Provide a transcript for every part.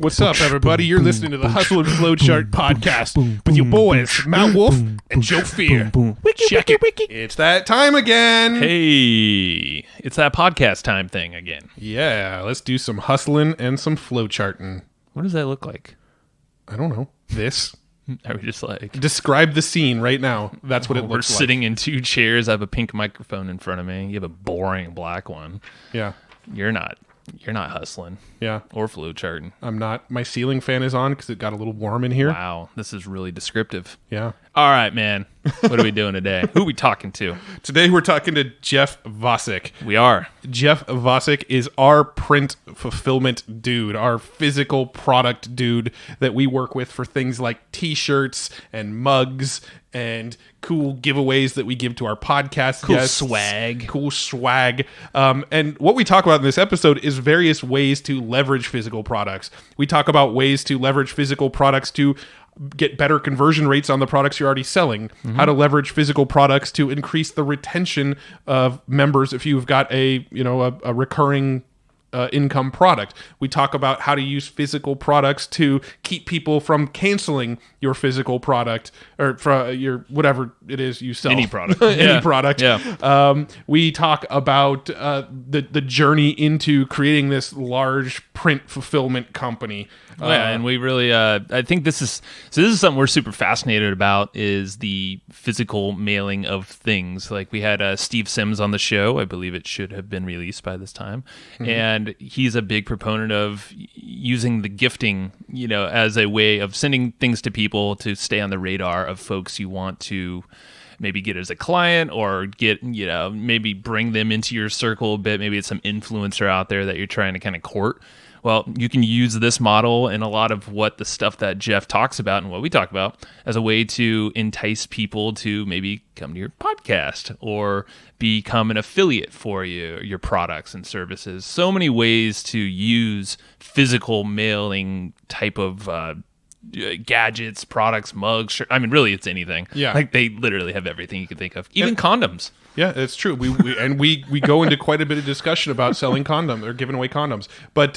What's up, everybody? You're listening to the Hustle and Flowchart podcast with your boys, Matt Wolf and Joe Fear. Check it. It's that time again. Hey, it's that podcast time thing again. Yeah, let's do some hustling and some flowcharting. What does that look like? I don't know. This. Are we just like... Describe the scene right now. That's what it looks like. We're sitting in two chairs. I have a pink microphone in front of me. You have a boring black one. Yeah. You're not hustling. Yeah. Or flowcharting. I'm not. My ceiling fan is on because it got a little warm in here. Wow. This is really descriptive. Yeah. All right, man. What are we doing today? Who are we talking to? Today we're talking to Jeff Vacek. We are. Jeff Vacek is our print fulfillment dude, our physical product dude that we work with for things like t-shirts and mugs and cool giveaways that we give to our podcast guests. Cool swag. And what we talk about in this episode is various ways to leverage physical products. We talk about ways to leverage physical products to get better conversion rates on the products you're already selling, how to leverage physical products to increase the retention of members if you've got a recurring income product. We talk about how to use physical products to keep people from canceling your physical product or for your whatever it is you sell. Any product. Any product. Yeah. We talk about the journey into creating this large print fulfillment company. And we really, I think this is something we're super fascinated about is the physical mailing of things. Like we had Steve Sims on the show. I believe it should have been released by this time. And he's a big proponent of using the gifting, as a way of sending things to people to stay on the radar of folks you want to maybe get as a client or get, maybe bring them into your circle a bit. Maybe it's some influencer out there that you're trying to kind of court. Well, you can use this model and a lot of what the stuff that Jeff talks about and what we talk about as a way to entice people to maybe come to your podcast or become an affiliate for your products and services. So many ways to use physical mailing type of gadgets, products, mugs. Really, it's anything. Yeah. Like they literally have everything you can think of. Even condoms. Yeah, it's true. We go into quite a bit of discussion about selling condoms or giving away condoms, but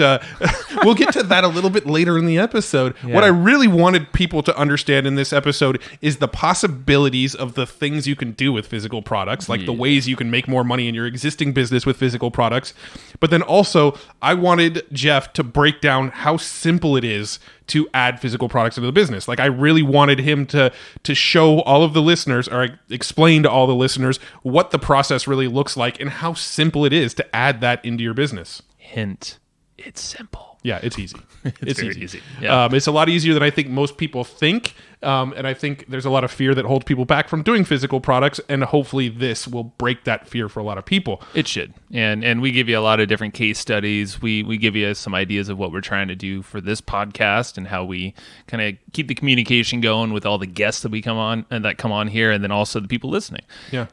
we'll get to that a little bit later in the episode. Yeah. What I really wanted people to understand in this episode is the possibilities of the things you can do with physical products, like the ways you can make more money in your existing business with physical products. But then also, I wanted Jeff to break down how simple it is to add physical products into the business. Like I really wanted him to show all of the listeners or explain to all the listeners what the process really looks like and how simple it is to add that into your business. Hint, it's simple. Yeah, it's easy. It's very easy. Yeah. It's a lot easier than I think most people think. And I think there's a lot of fear that holds people back from doing physical products. And hopefully this will break that fear for a lot of people. It should. And we give you a lot of different case studies. We give you some ideas of what we're trying to do for this podcast and how we kind of keep the communication going with all the guests that we come on here. And then also the people listening. Yeah.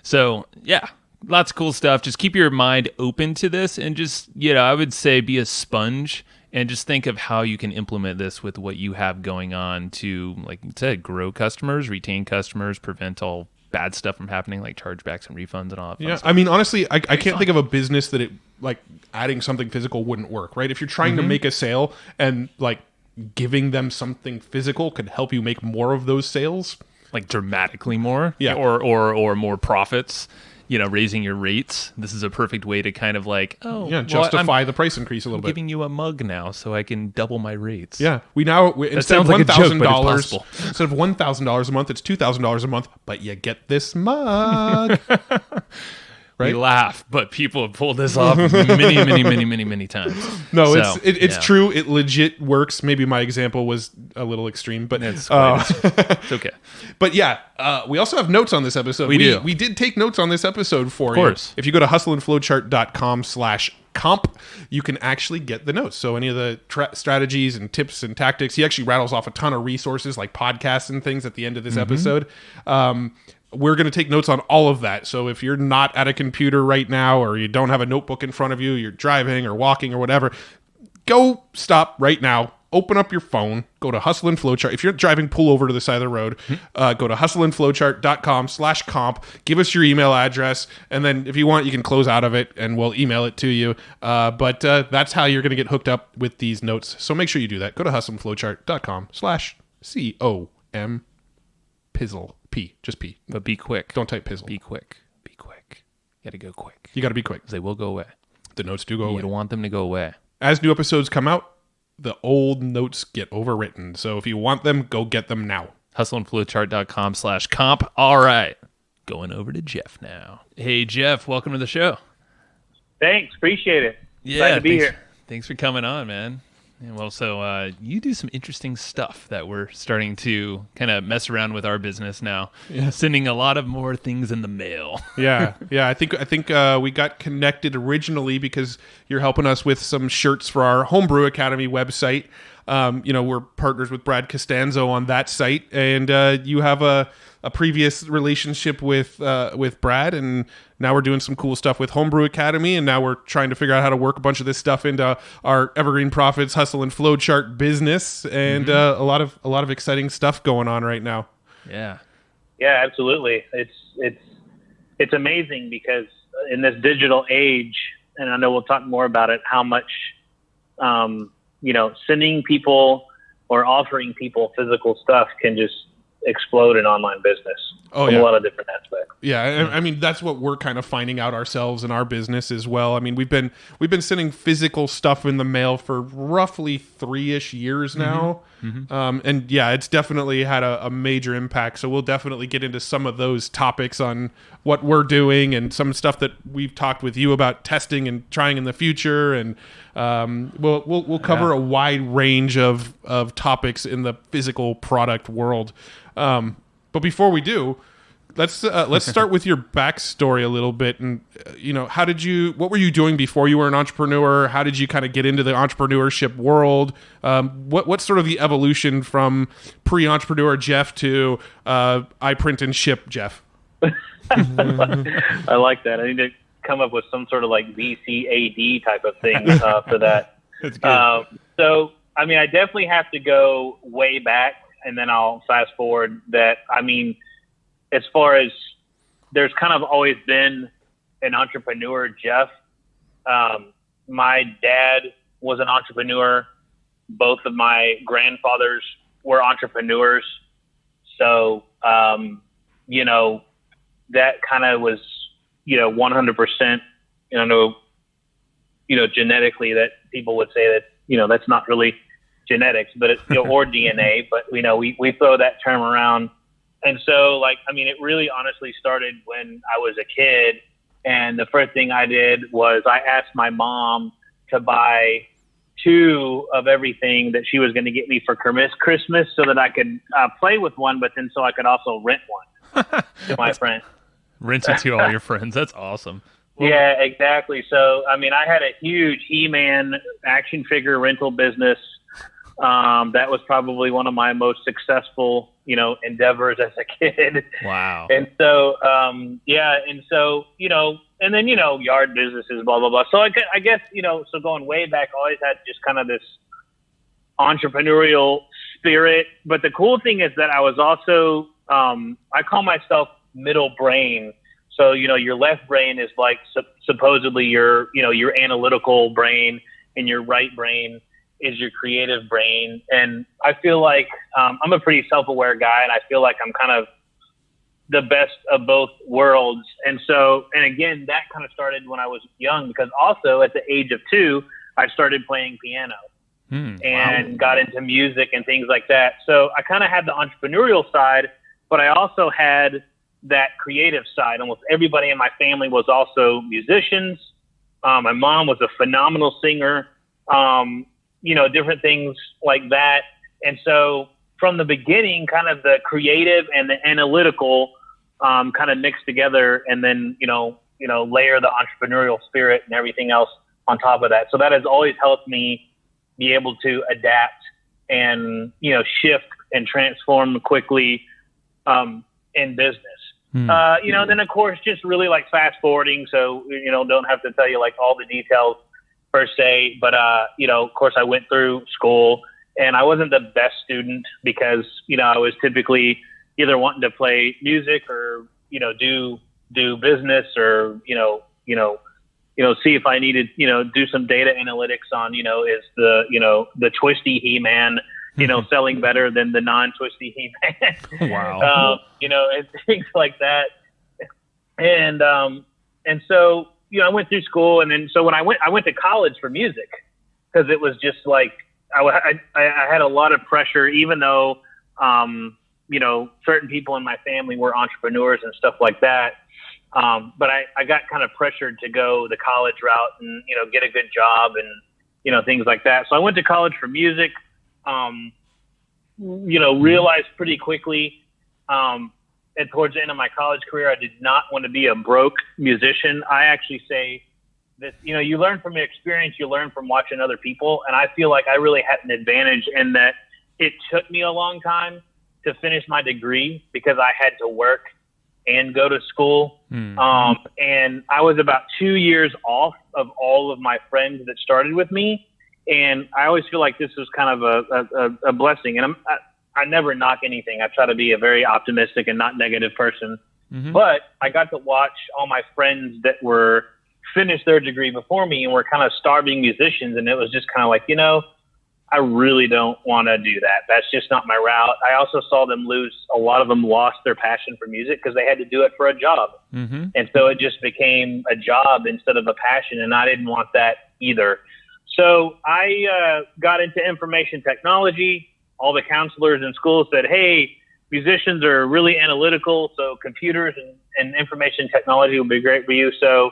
So, yeah. Lots of cool stuff. Just keep your mind open to this and just, I would say be a sponge and just think of how you can implement this with what you have going on to, like you said, grow customers, retain customers, prevent all bad stuff from happening like chargebacks and refunds and all that fun stuff. I mean, honestly, I can't think of a business that adding something physical wouldn't work, right? If you're trying to make a sale and like giving them something physical could help you make more of those sales. Like dramatically more? Yeah. Or more profits. Raising your rates. This is a perfect way to kind of like, justify the price increase a little bit. I'm giving you a mug now so I can double my rates. Yeah. Instead of $1,000, instead of $1,000 a month, it's $2,000 a month, but you get this mug. Right? We laugh, but people have pulled this off many times. No, it's true. It legit works. Maybe my example was a little extreme, but it's okay. But yeah, we also have notes on this episode. We do. We did take notes on this episode for you. Of course. If you go to hustleandflowchart.com/comp, you can actually get the notes. So any of the strategies and tips and tactics, he actually rattles off a ton of resources like podcasts and things at the end of this episode. We're going to take notes on all of that. So if you're not at a computer right now or you don't have a notebook in front of you, you're driving or walking or whatever, go stop right now, open up your phone, go to Hustle and Flowchart. If you're driving, pull over to the side of the road, go to hustleandflowchart.com/comp, give us your email address, and then if you want, you can close out of it and we'll email it to you. But that's how you're going to get hooked up with these notes. So make sure you do that. Go to hustleandflowchart.com/COM pizzle. P, just P. But be quick. Don't type pizzle. Be quick. Be quick. You got to go quick. You got to be quick. 'Cause they will go away. The notes do go away. You don't want them to go away. As new episodes come out, the old notes get overwritten. So if you want them, go get them now. Hustleandflowchart.com/comp. All right. Going over to Jeff now. Hey, Jeff, welcome to the show. Thanks. Appreciate it. Yeah, Glad to be here. Thanks for coming on, man. And well, so you do some interesting stuff that we're starting to kind of mess around with our business now. Yeah. Sending a lot of more things in the mail. yeah. I think we got connected originally because you're helping us with some shirts for our Homebrew Academy website. We're partners with Brad Costanzo on that site, and you have a previous relationship with Brad, and now we're doing some cool stuff with Homebrew Academy, and now we're trying to figure out how to work a bunch of this stuff into our Evergreen Profits Hustle and Flowchart business, and a lot of exciting stuff going on right now. Yeah, absolutely. It's amazing because in this digital age, and I know we'll talk more about it, how much sending people or offering people physical stuff can just explode in online business from a lot of different aspects. Yeah, I mean that's what we're kind of finding out ourselves in our business as well. I mean we've been sending physical stuff in the mail for roughly 3-ish years now, and yeah, it's definitely had a major impact. So we'll definitely get into some of those topics on what we're doing and some stuff that we've talked with you about testing and trying in the future, and we'll cover a wide range of topics in the physical product world. But before we do, let's start with your backstory a little bit. And what were you doing before you were an entrepreneur? How did you kind of get into the entrepreneurship world? What's sort of the evolution from pre-entrepreneur Jeff to I print and ship Jeff? I like that. I need to come up with some sort of like VCAD type of thing for that. That's good. So, I mean, I definitely have to go way back, and then I'll fast forward that. I mean, as far as there's kind of always been an entrepreneur, Jeff. My dad was an entrepreneur. Both of my grandfathers were entrepreneurs. So, that kind of was, 100%, I know, genetically that people would say that, that's not really genetics, but it's, or DNA, but we throw that term around. And so it really honestly started when I was a kid. And the first thing I did was I asked my mom to buy 2 of everything that she was going to get me for Christmas so that I could play with one, but then so I could also rent one to my friend. Rent it to all your friends. That's awesome. Well, yeah, exactly. So, I had a huge He-Man action figure rental business. That was probably one of my most successful, endeavors as a kid. Wow. And so, and then, yard businesses, blah, blah, blah. So I guess, so going way back, I always had just kind of this entrepreneurial spirit. But the cool thing is that I was also, I call myself middle brain. So, your left brain is like supposedly your analytical brain, and your right brain is your creative brain. And I feel like I'm a pretty self-aware guy, and I feel like I'm kind of the best of both worlds. And so, and again, that kind of started when I was young, because also at the age of 2, I started playing piano and got into music and things like that. So I kind of had the entrepreneurial side, but I also had that creative side. Almost everybody in my family was also musicians. My mom was a phenomenal singer, different things like that. And so from the beginning, kind of the creative and the analytical kind of mixed together, and then, layer the entrepreneurial spirit and everything else on top of that. So that has always helped me be able to adapt and, shift and transform quickly in business. Then of course, just really like fast forwarding. So, don't have to tell you like all the details per se, but, of course I went through school And I wasn't the best student because, I was typically either wanting to play music or, do business or, see if I needed, do some data analytics on, is the twisty He-Man, selling better than the non-twisty He-Man. Wow. And things like that. And so, I went through school, and then so when I went to college for music, because it was just like I had a lot of pressure, even though certain people in my family were entrepreneurs and stuff like that. But I got kind of pressured to go the college route and get a good job and things like that. So I went to college for music. Realized pretty quickly. And towards the end of my college career, I did not want to be a broke musician. I actually say that, you learn from your experience, you learn from watching other people. And I feel like I really had an advantage in that it took me a long time to finish my degree because I had to work and go to school. And I was about 2 years off of all of my friends that started with me. And I always feel like this was kind of a blessing. And I never knock anything. I try to be a very optimistic and not negative person. But I got to watch all my friends that were finished their degree before me and were kind of starving musicians. And it was just kind of like, I really don't want to do that. That's just not my route. I also saw them a lot of them lost their passion for music because they had to do it for a job. And so it just became a job instead of a passion. And I didn't want that either. So I got into information technology. All the counselors in school said, hey, musicians are really analytical, so computers and information technology will be great for you. So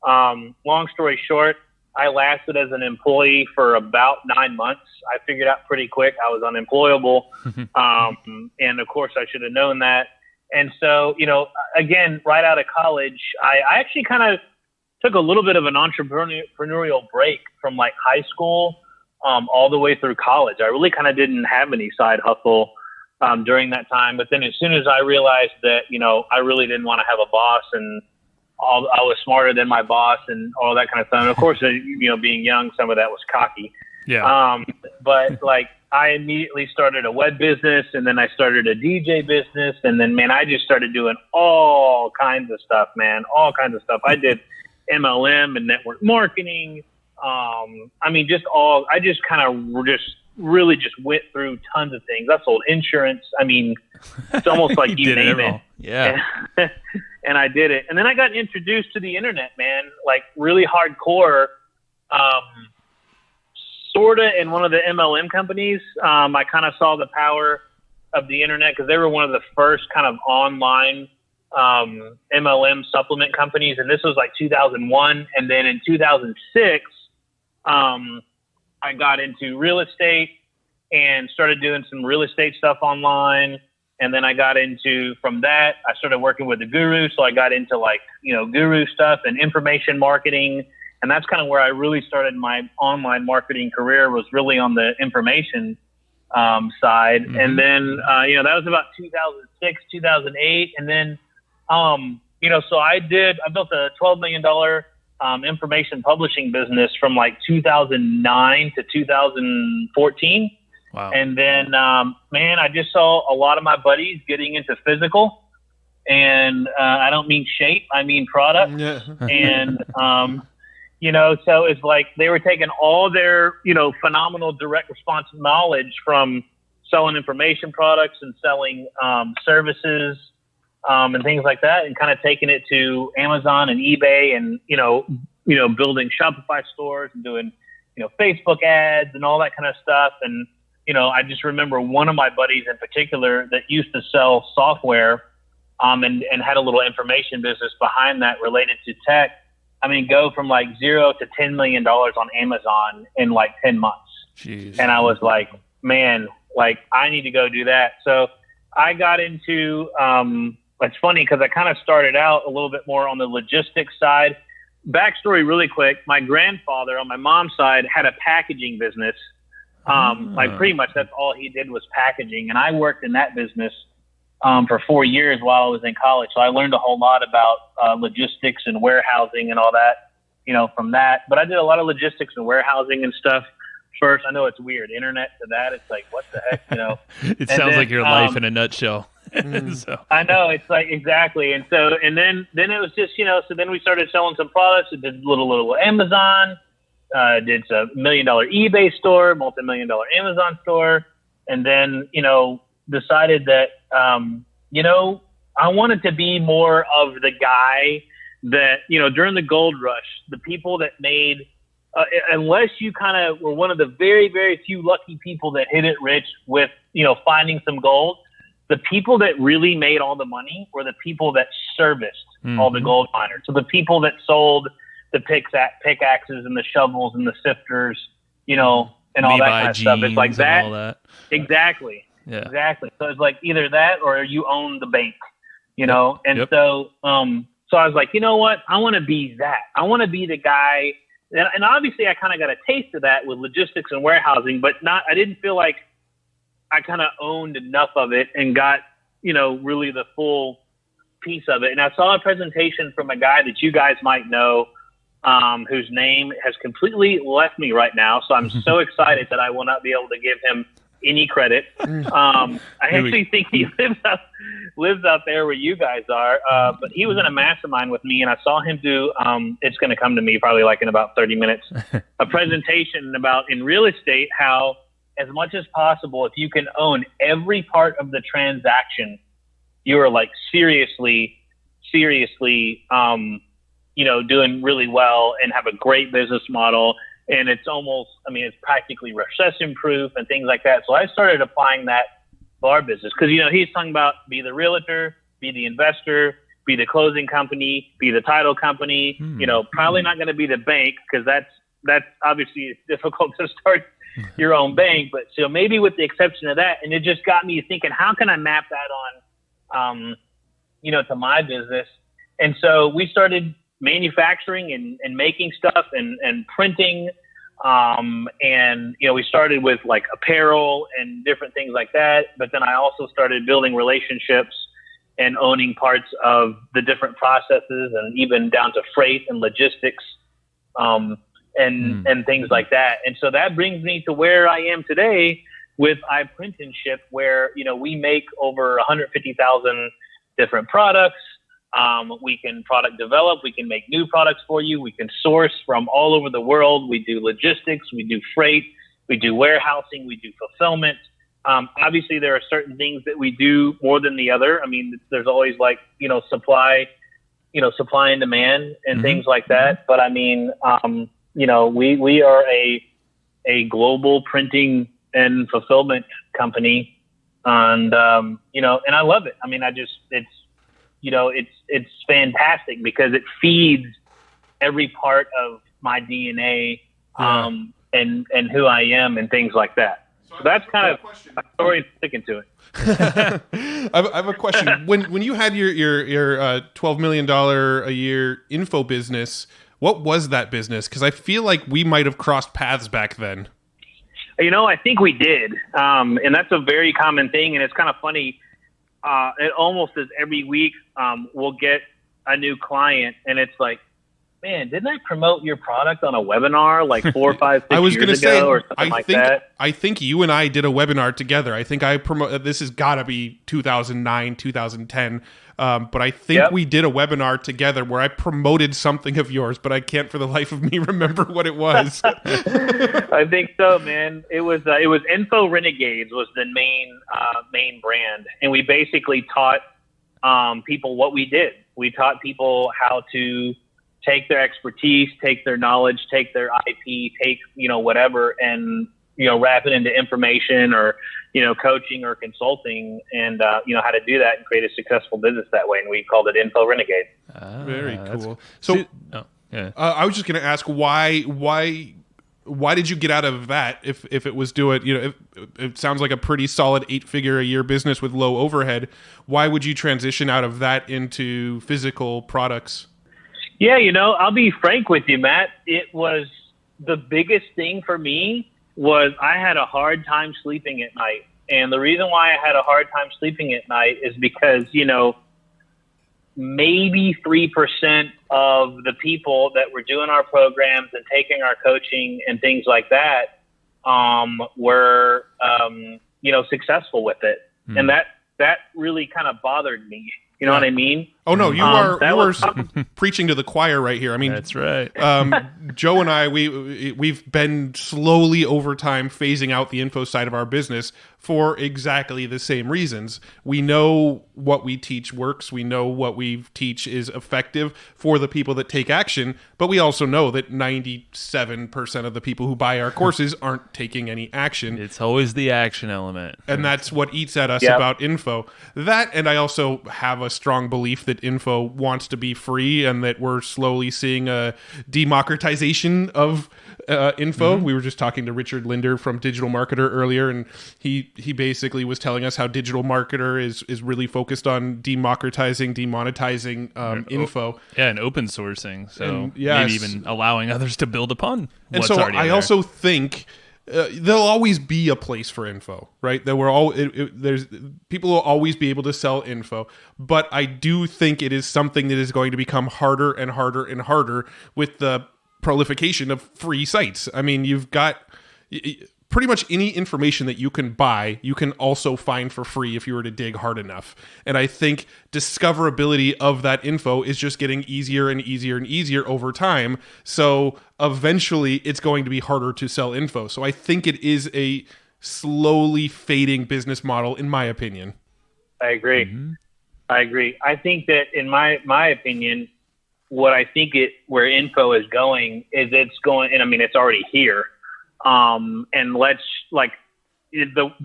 long story short, I lasted as an employee for about 9 months. I figured out pretty quick I was unemployable. And of course, I should have known that. And so, again, right out of college, I actually kind of took a little bit of an entrepreneurial break from like high school all the way through college. I really kind of didn't have any side hustle during that time. But then as soon as I realized that, I really didn't want to have a boss and I was smarter than my boss and all that kind of stuff. And of course, being young, some of that was cocky. Yeah. But like I immediately started a web business and then I started a DJ business. And then, man, I just started doing all kinds of stuff, man, all kinds of stuff. I did MLM and network marketing. I just kind of really went through tons of things. I sold insurance. I mean, it's almost like you name it. Yeah. And I did it. And then I got introduced to the internet, man, like really hardcore, sort of in one of the MLM companies. I kind of saw the power of the internet because they were one of the first kind of online MLM supplement companies. And this was like 2001. And then in 2006, I got into real estate and started doing some real estate stuff online. And then I got into, from that, I started working with the guru. So I got into like, guru stuff and information marketing. And that's kind of where I really started my online marketing career, was really on the information side. And then, that was about 2006, 2008. And then, so I built a $12 million information publishing business from like 2009 to 2014. Wow. And then, man, I just saw a lot of my buddies getting into physical, and I don't mean shape, I mean product. Yeah. And, so it's like they were taking all their, phenomenal direct response knowledge from selling information products and selling services and things like that, and kind of taking it to Amazon and eBay and, building Shopify stores and doing, Facebook ads and all that kind of stuff. And, I just remember one of my buddies in particular that used to sell software and had a little information business behind that related to tech. I mean, go from like $0 to $10 million on Amazon in like 10 months. Jeez. And I was like, man, like I need to go do that. So I got into, it's funny because I kind of started out a little bit more on the logistics side. Backstory really quick. My grandfather on my mom's side had a packaging business. Like pretty much that's all he did was packaging. And I worked in that business for 4 years while I was in college. So I learned a whole lot about logistics and warehousing and all that, from that. But I did a lot of logistics and warehousing and stuff first. I know it's weird. Internet to that, it's like, what the heck, It sounds like your life in a nutshell. So. I know, it's like, exactly. And so, and then it was just, so then we started selling some products. It did little Amazon, did a $1 million eBay store, multi-million-dollar Amazon store. And then, decided that, I wanted to be more of the guy that, during the gold rush, the people that made, unless you kind of were one of the very, very few lucky people that hit it rich with, finding some gold, the people that really made all the money were the people that serviced all the gold miners. So the people that sold the pickaxes and the shovels and the sifters, and all that kind of stuff. It's like that. All that. Exactly. Yeah. Exactly. So it's like either that or you own the bank, So, so I was like, you know what? I want to be that. I want to be the guy. And obviously I kind of got a taste of that with logistics and warehousing, but I didn't feel like I kind of owned enough of it and got, really the full piece of it. And I saw a presentation from a guy that you guys might know, whose name has completely left me right now. So I'm so excited that I will not be able to give him any credit. I actually think he lives out there where you guys are. But he was in a mastermind with me, and I saw him do, it's going to come to me probably like in about 30 minutes, a presentation about in real estate, how as much as possible, if you can own every part of the transaction, you are like seriously, doing really well and have a great business model. And it's almost, it's practically recession proof and things like that. So I started applying that to our business because, he's talking about be the realtor, be the investor, be the closing company, be the title company, probably not going to be the bank because that's obviously it's difficult to start your own bank. But so maybe with the exception of that, and it just got me thinking, how can I map that on, to my business? And so we started manufacturing and making stuff and printing. And, we started with like apparel and different things like that. But then I also started building relationships and owning parts of the different processes and even down to freight and logistics, and things like that. And so that brings me to where I am today with iPrint and Ship, where, we make over 150,000 different products. We can product develop, we can make new products for you. We can source from all over the world. We do logistics, we do freight, we do warehousing, we do fulfillment. Obviously there are certain things that we do more than the other. There's always like, supply and demand and things like that. But we are a global printing and fulfillment company. And, and I love it. It's fantastic because it feeds every part of my DNA, and who I am and things like that. So that's kind of my story, sticking to it. I have a question. When you had your $12 million a year info business, what was that business? Because I feel like we might have crossed paths back then. I think we did. And that's a very common thing. And it's kind of funny. It almost is every week, we'll get a new client and it's like, man, didn't I promote your product on a webinar like 4 or 5, 6 years ago or something like that? I think you and I did a webinar together. I think I promote. This has got to be 2009, 2010. But I think we did a webinar together where I promoted something of yours, but I can't for the life of me remember what it was. I think so, man. It was Info Renegades was the main brand, and we basically taught people what we did. We taught people how to take their expertise, take their knowledge, take their IP, take whatever, and wrap it into information or coaching or consulting, and how to do that and create a successful business that way. And we called it Info Renegade. Very cool. So I was just going to ask why did you get out of that if it was doing it sounds like a pretty solid 8-figure a year business with low overhead. Why would you transition out of that into physical products? Yeah, I'll be frank with you, Matt. It was the biggest thing for me was I had a hard time sleeping at night. And the reason why I had a hard time sleeping at night is because, maybe 3% of the people that were doing our programs and taking our coaching and things like that were, successful with it. And that really kind of bothered me. You know what I mean? Oh no, you are preaching to the choir right here. I mean, that's right. Joe and I, we've been slowly over time phasing out the info side of our business for exactly the same reasons. We know what we teach works. We know what we teach is effective for the people that take action, but we also know that 97% of the people who buy our courses aren't taking any action. It's always the action element. And that's what eats at us about info. That, and I also have a strong belief that info wants to be free and that we're slowly seeing a democratization of info. We were just talking to Richard Linder from Digital Marketer earlier, and he basically was telling us how Digital Marketer is really focused on democratizing, demonetizing info. Yeah, and open sourcing. So And, maybe even allowing others to build upon And what's so already I there. also think there'll always be a place for info, right? That there's people will always be able to sell info, but I do think it is something that is going to become harder and harder and harder with the proliferation of free sites. I mean, you've got pretty much any information that you can buy, you can also find for free if you were to dig hard enough. And I think discoverability of that info is just getting easier and easier and easier over time. So eventually it's going to be harder to sell info. So I think it is a slowly fading business model, in my opinion. I agree. I agree. I think that in my opinion, what I think where info is going is it's going, and I mean, it's already here. And the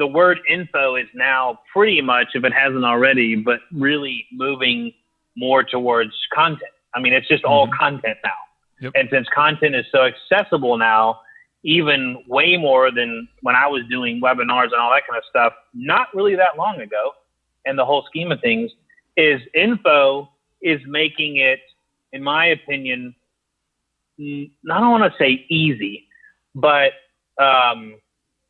word info is now pretty much, if it hasn't already, but really moving more towards content. I mean, it's just all content now. Yep. And since content is so accessible now, even way more than when I was doing webinars and all that kind of stuff, not really that long ago, and the whole scheme of things, is info is making it, in my opinion, I don't want to say easy, but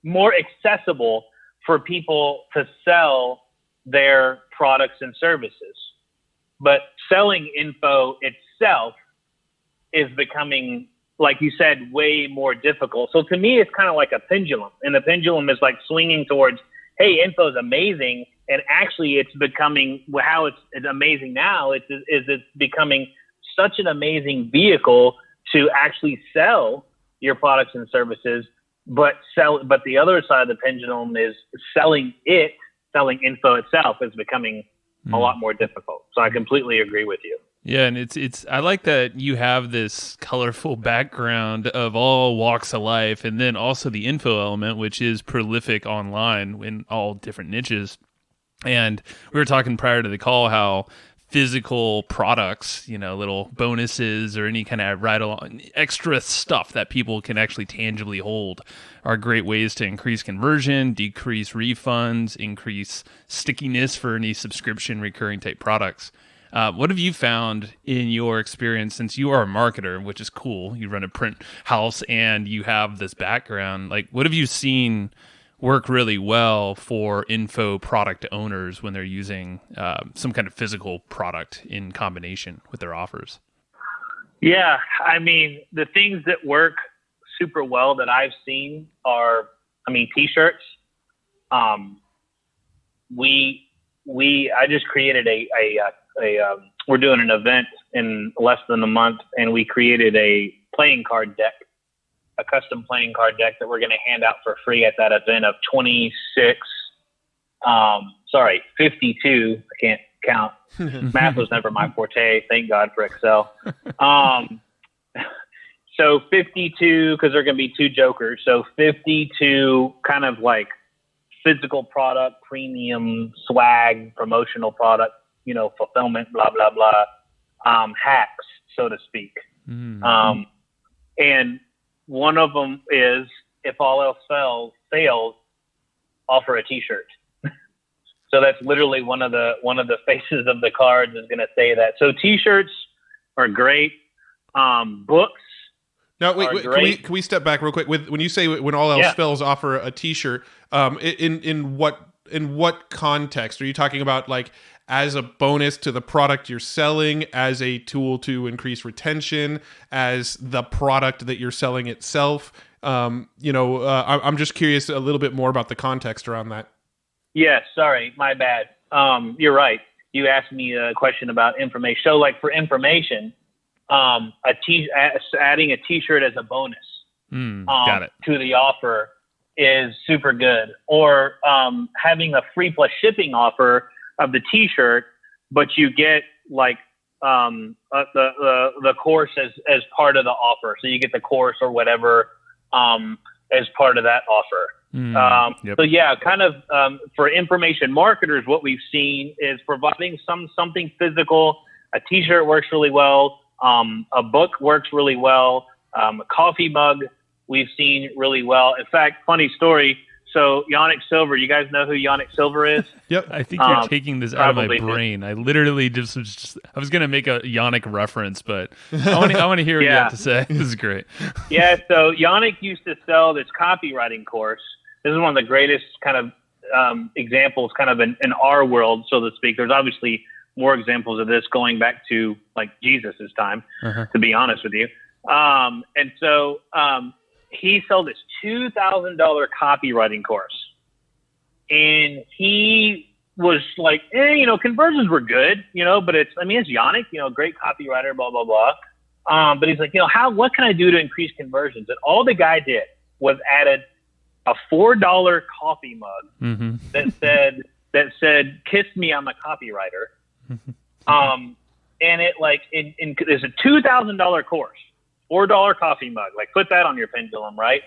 more accessible for people to sell their products and services. But selling info itself is becoming, like you said, way more difficult. So to me, it's kind of like a pendulum, and the pendulum is like swinging towards, hey, info is amazing. And actually it's becoming, how it's amazing now is it's becoming such an amazing vehicle to actually sell your products and services, but the other side of the pendulum is selling info itself is becoming a lot more difficult. So I completely agree with you. Yeah, and it's I like that you have this colorful background of all walks of life, and then also the info element, which is prolific online in all different niches. And we were talking prior to the call how physical products, little bonuses or any kind of extra stuff that people can actually tangibly hold are great ways to increase conversion, decrease refunds, increase stickiness for any subscription recurring type products. What have you found in your experience, since you are a marketer, which is cool, you run a print house and you have this background, like what have you seen work really well for info product owners when they're using some kind of physical product in combination with their offers? Yeah, I mean, the things that work super well that I've seen are, t-shirts. I just created we're doing an event in less than a month, and we created a playing card deck, a custom playing card deck that we're going to hand out for free at that event of 52. I can't count. Math was never my forte. Thank God for Excel. So 52, because there are going to be 2 jokers. So 52 kind of like physical product, premium swag, promotional product, fulfillment, blah, blah, blah, hacks, so to speak. And one of them is, if all else fails, offer a t-shirt. So that's literally one of the faces of the cards is going to say that. So t-shirts are great. Books. Now, wait, can we step back real quick? When you say when all else fails, offer a t-shirt, in what context? Are you talking about like as a bonus to the product you're selling, as a tool to increase retention, as the product that you're selling itself? I'm just curious a little bit more about the context around that. Yeah, sorry, my bad. You're right. You asked me a question about information. So, like for information, adding a T-shirt as a bonus Got it. to the offer is super good. Or having a free plus shipping offer of the T-shirt, but you get like the course as part of the offer. So you get the course or whatever as part of that offer. Yep. So yeah, kind of for information marketers, what we've seen is providing something physical. A T-shirt works really well. A book works really well. A coffee mug we've seen really well. In fact, funny story. So Yannick Silver, you guys know who Yannick Silver is? Yep. I think you're taking this out of my probably brain. I literally I was going to make a Yannick reference, but I want to hear what you have to say. This is great. Yeah, so Yannick used to sell this copywriting course. This is one of the greatest kind of examples kind of in our world, so to speak. There's obviously more examples of this going back to like Jesus's time, to be honest with you. And so he sold this $2,000 copywriting course. And he was like, conversions were good, but it's Yannick, great copywriter, blah, blah, blah. But he's like, what can I do to increase conversions? And all the guy did was added a $4 coffee mug that said, "Kiss me, I'm a copywriter." And it it's a $2,000 course, $4 coffee mug. Like put that on your pendulum, right?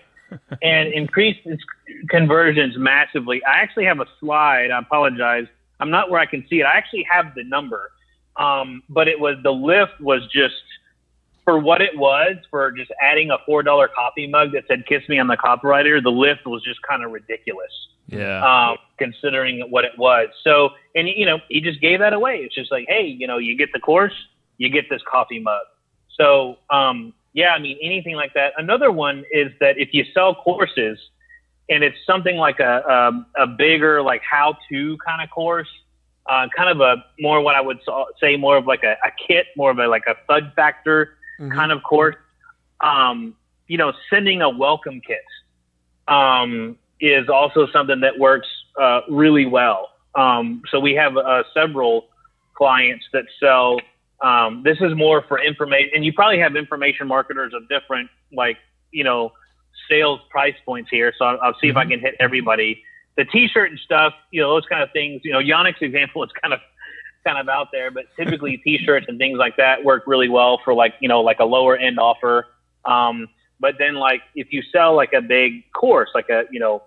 And increased its conversions massively. I actually have a slide. I apologize. I'm not where I can see it. I actually have the number. But the lift was just for what it was, for just adding a $4 coffee mug that said, "Kiss me, I'm the copywriter." The lift was just kind of ridiculous. Yeah. Considering what it was. So, and he just gave that away. It's just like, hey, you get the course, you get this coffee mug. So, anything like that. Another one is that if you sell courses and it's something like a bigger, like how-to kind of course, kind of a more what I would say more of like a kit, more of like a thud factor kind of course, sending a welcome kit is also something that works really well. So we have several clients that sell. This is more for information, and you probably have information marketers of different, sales price points here. So I'll see if I can hit everybody. The T-shirt and stuff, those kind of things. Yannick's example is kind of out there, but typically T-shirts and things like that work really well for like a lower end offer. But then if you sell like a big course, like a $500,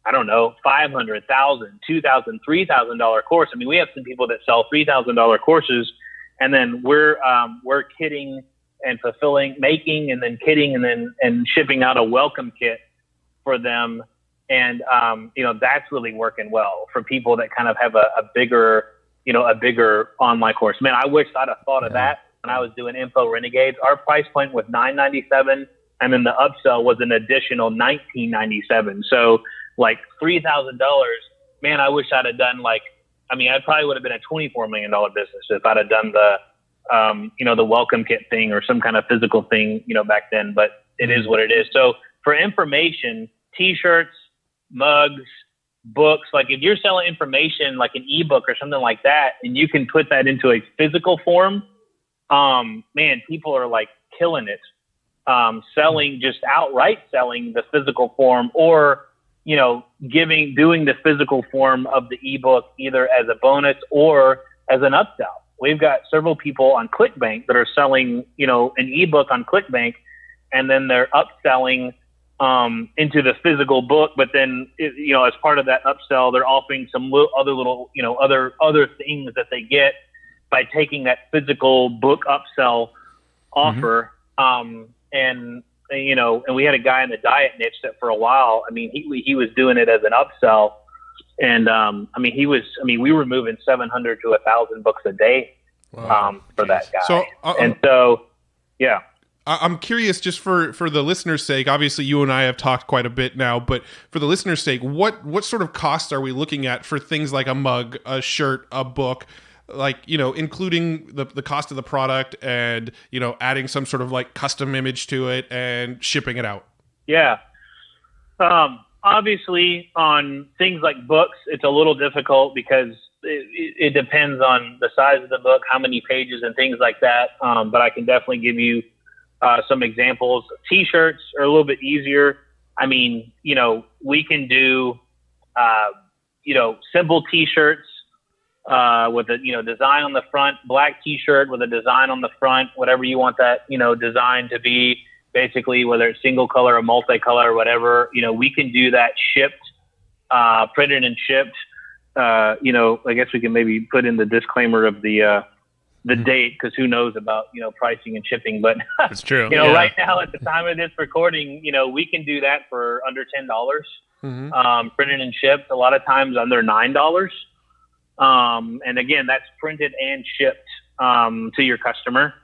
$1,000, $2,000, $3,000 course. I mean, we have some people that sell $3,000 courses. And then we're kitting and fulfilling, making, and then kitting, and shipping out a welcome kit for them. And that's really working well for people that kind of have a bigger online course. Man, I wish I'd have thought of that when I was doing Info Renegades. Our price point was $997, and then the upsell was an additional $1997. So like $3,000. Man, I wish I'd have done I probably would have been a $24 million business if I'd have done the welcome kit thing or some kind of physical thing, back then, but it is what it is. So for information, T-shirts, mugs, books, like if you're selling information, like an ebook or something like that, and you can put that into a physical form, man, people are like killing it. Outright selling the physical form, or doing the physical form of the ebook either as a bonus or as an upsell. We've got several people on ClickBank that are selling, an ebook on ClickBank, and then they're upselling into the physical book. But then, as part of that upsell, they're offering some other things that they get by taking that physical book upsell offer. And we had a guy in the diet niche that for a while, he was doing it as an upsell. And, we were moving 700 to 1,000 books a day, for that guy. Yeah. I'm curious, just for the listener's sake, obviously you and I have talked quite a bit now, but for the listener's sake, what sort of costs are we looking at for things like a mug, a shirt, a book, including the cost of the product and, adding some sort of like custom image to it and shipping it out? Yeah. Obviously, on things like books, it's a little difficult because it depends on the size of the book, how many pages, and things like that. But I can definitely give you some examples. T-shirts are a little bit easier. I mean, we can do, simple T-shirts with a, design on the front, black T-shirt with a design on the front, whatever you want that, design to be. Basically, whether it's single color or multicolor or whatever, we can do that shipped, printed and shipped. I guess we can maybe put in the disclaimer of the date, because who knows about, pricing and shipping. But it's true. Right now at the time of this recording, we can do that for under $10, printed and shipped. A lot of times under $9. And again, that's printed and shipped to your customer.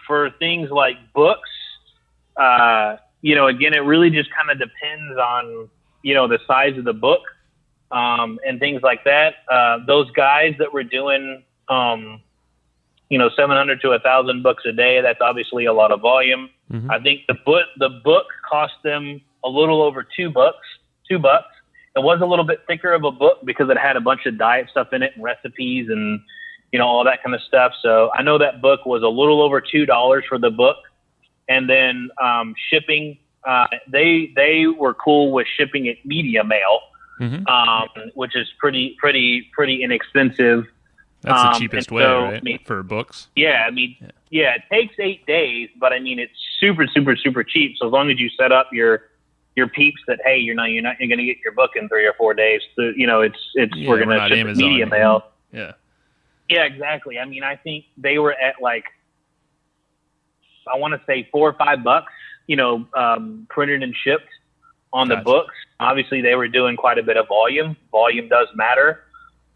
For things like books, again, it really just kind of depends on, the size of the book, and things like that. Those guys that were doing, 700 to 1,000 books a day, that's obviously a lot of volume. Mm-hmm. I think the book cost them a little over $2. It was a little bit thicker of a book because it had a bunch of diet stuff in it and recipes and, all that kind of stuff. So I know that book was a little over $2 for the book. And then shipping, they were cool with shipping it media mail, which is pretty inexpensive. That's the cheapest way, right? For books? Yeah, it takes 8 days, but it's super, super, super cheap. So as long as you set up your peeps that, hey, you're going to get your book in 3 or 4 days. So, we're going to ship media mail. Yeah. Yeah, exactly. I think they were at I want to say $4 or $5, printed and shipped on the books. Obviously, they were doing quite a bit of volume. Volume does matter.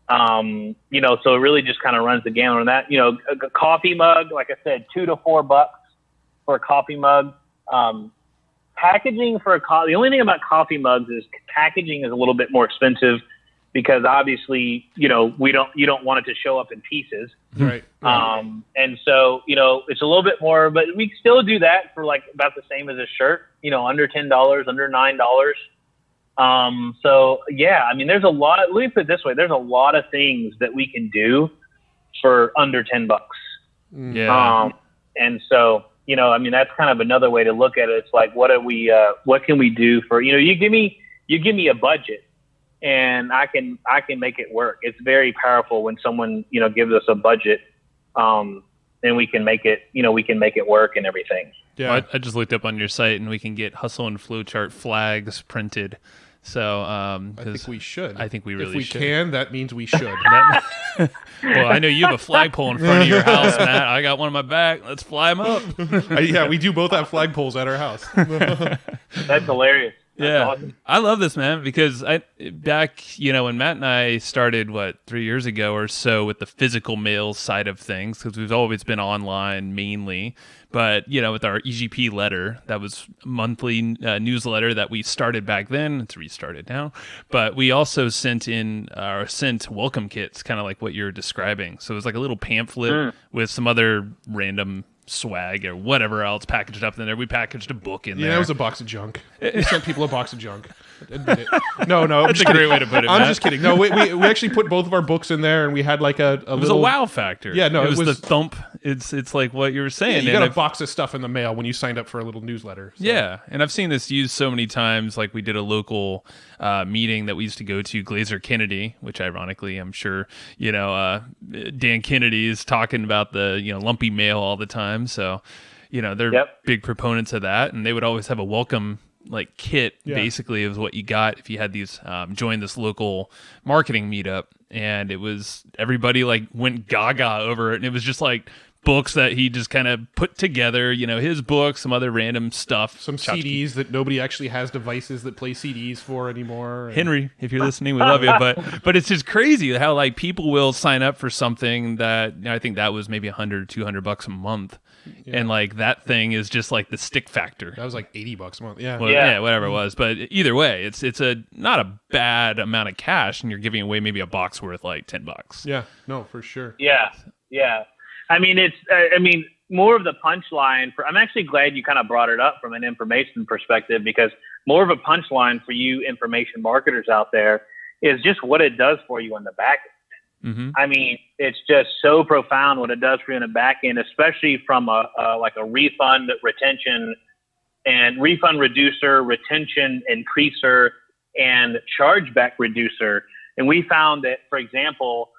So it really just kind of runs the gamut on that. A coffee mug, like I said, $2 to $4 for a coffee mug. Packaging for a coffee. The only thing about coffee mugs is packaging is a little bit more expensive, because obviously, you don't want it to show up in pieces. Right. And so, it's a little bit more, but we still do that for about the same as a shirt, under $10, under $9. So yeah, there's a lot let me put it this way. There's a lot of things that we can do for under $10. Yeah. And so, that's kind of another way to look at it. It's like, what can we do for, you give me a budget, and I can make it work. It's very powerful when someone, gives us a budget, and we can make it work and everything. Yeah. Well, I just looked up on your site, and we can get hustle and flowchart flags printed. So, I think we should. I think we really should. If we can, that means we should. Well, I know you have a flagpole in front of your house, Matt. I got one in my back. Let's fly them up. Yeah, we do both have flagpoles at our house. That's hilarious. Yeah, awesome. I love this, man, because back, when Matt and I started, 3 years ago or so with the physical mail side of things, because we've always been online mainly, but, with our EGP letter, that was a monthly newsletter that we started back then. It's restarted now, but we also sent welcome kits, kind of like what you're describing. So it was like a little pamphlet with some other random swag or whatever else packaged up in there. We packaged a book in there. Yeah, it was a box of junk. We sent people a box of junk. Admit it. No, that's a great way to put it. I'm just kidding. No, we actually put both of our books in there, and we had like it was a wow factor. Yeah, no, it was the thump. It's like what you were saying. Yeah, you got a box of stuff in the mail when you signed up for a little newsletter. So. Yeah, and I've seen this used so many times. Like we did a local meeting that we used to go to, Glazer Kennedy, which ironically, I'm sure Dan Kennedy is talking about the lumpy mail all the time. So they're big proponents of that, and they would always have a welcome kit. Basically, is what you got if you had these join this local marketing meetup, and it was everybody went gaga over it, and it was just books that he just kind of put together, his books, some other random stuff. Some CDs that nobody actually has devices that play CDs for anymore. Henry, if you're listening, we love you. But it's just crazy how people will sign up for something that I think that was maybe $100, $200 a month. Yeah. And that thing is just the stick factor. That was $80 a month. Yeah. Well, yeah, whatever it was. But either way, it's not a bad amount of cash, and you're giving away maybe a box worth $10. Yeah. No, for sure. Yeah. Yeah. more of the punchline I'm actually glad you kind of brought it up from an information perspective, because more of a punchline for you information marketers out there is just what it does for you on the back end. Mm-hmm. I mean, it's just so profound what it does for you on the back end, especially from a refund retention and refund reducer, retention increaser, and chargeback reducer. And we found that, for example,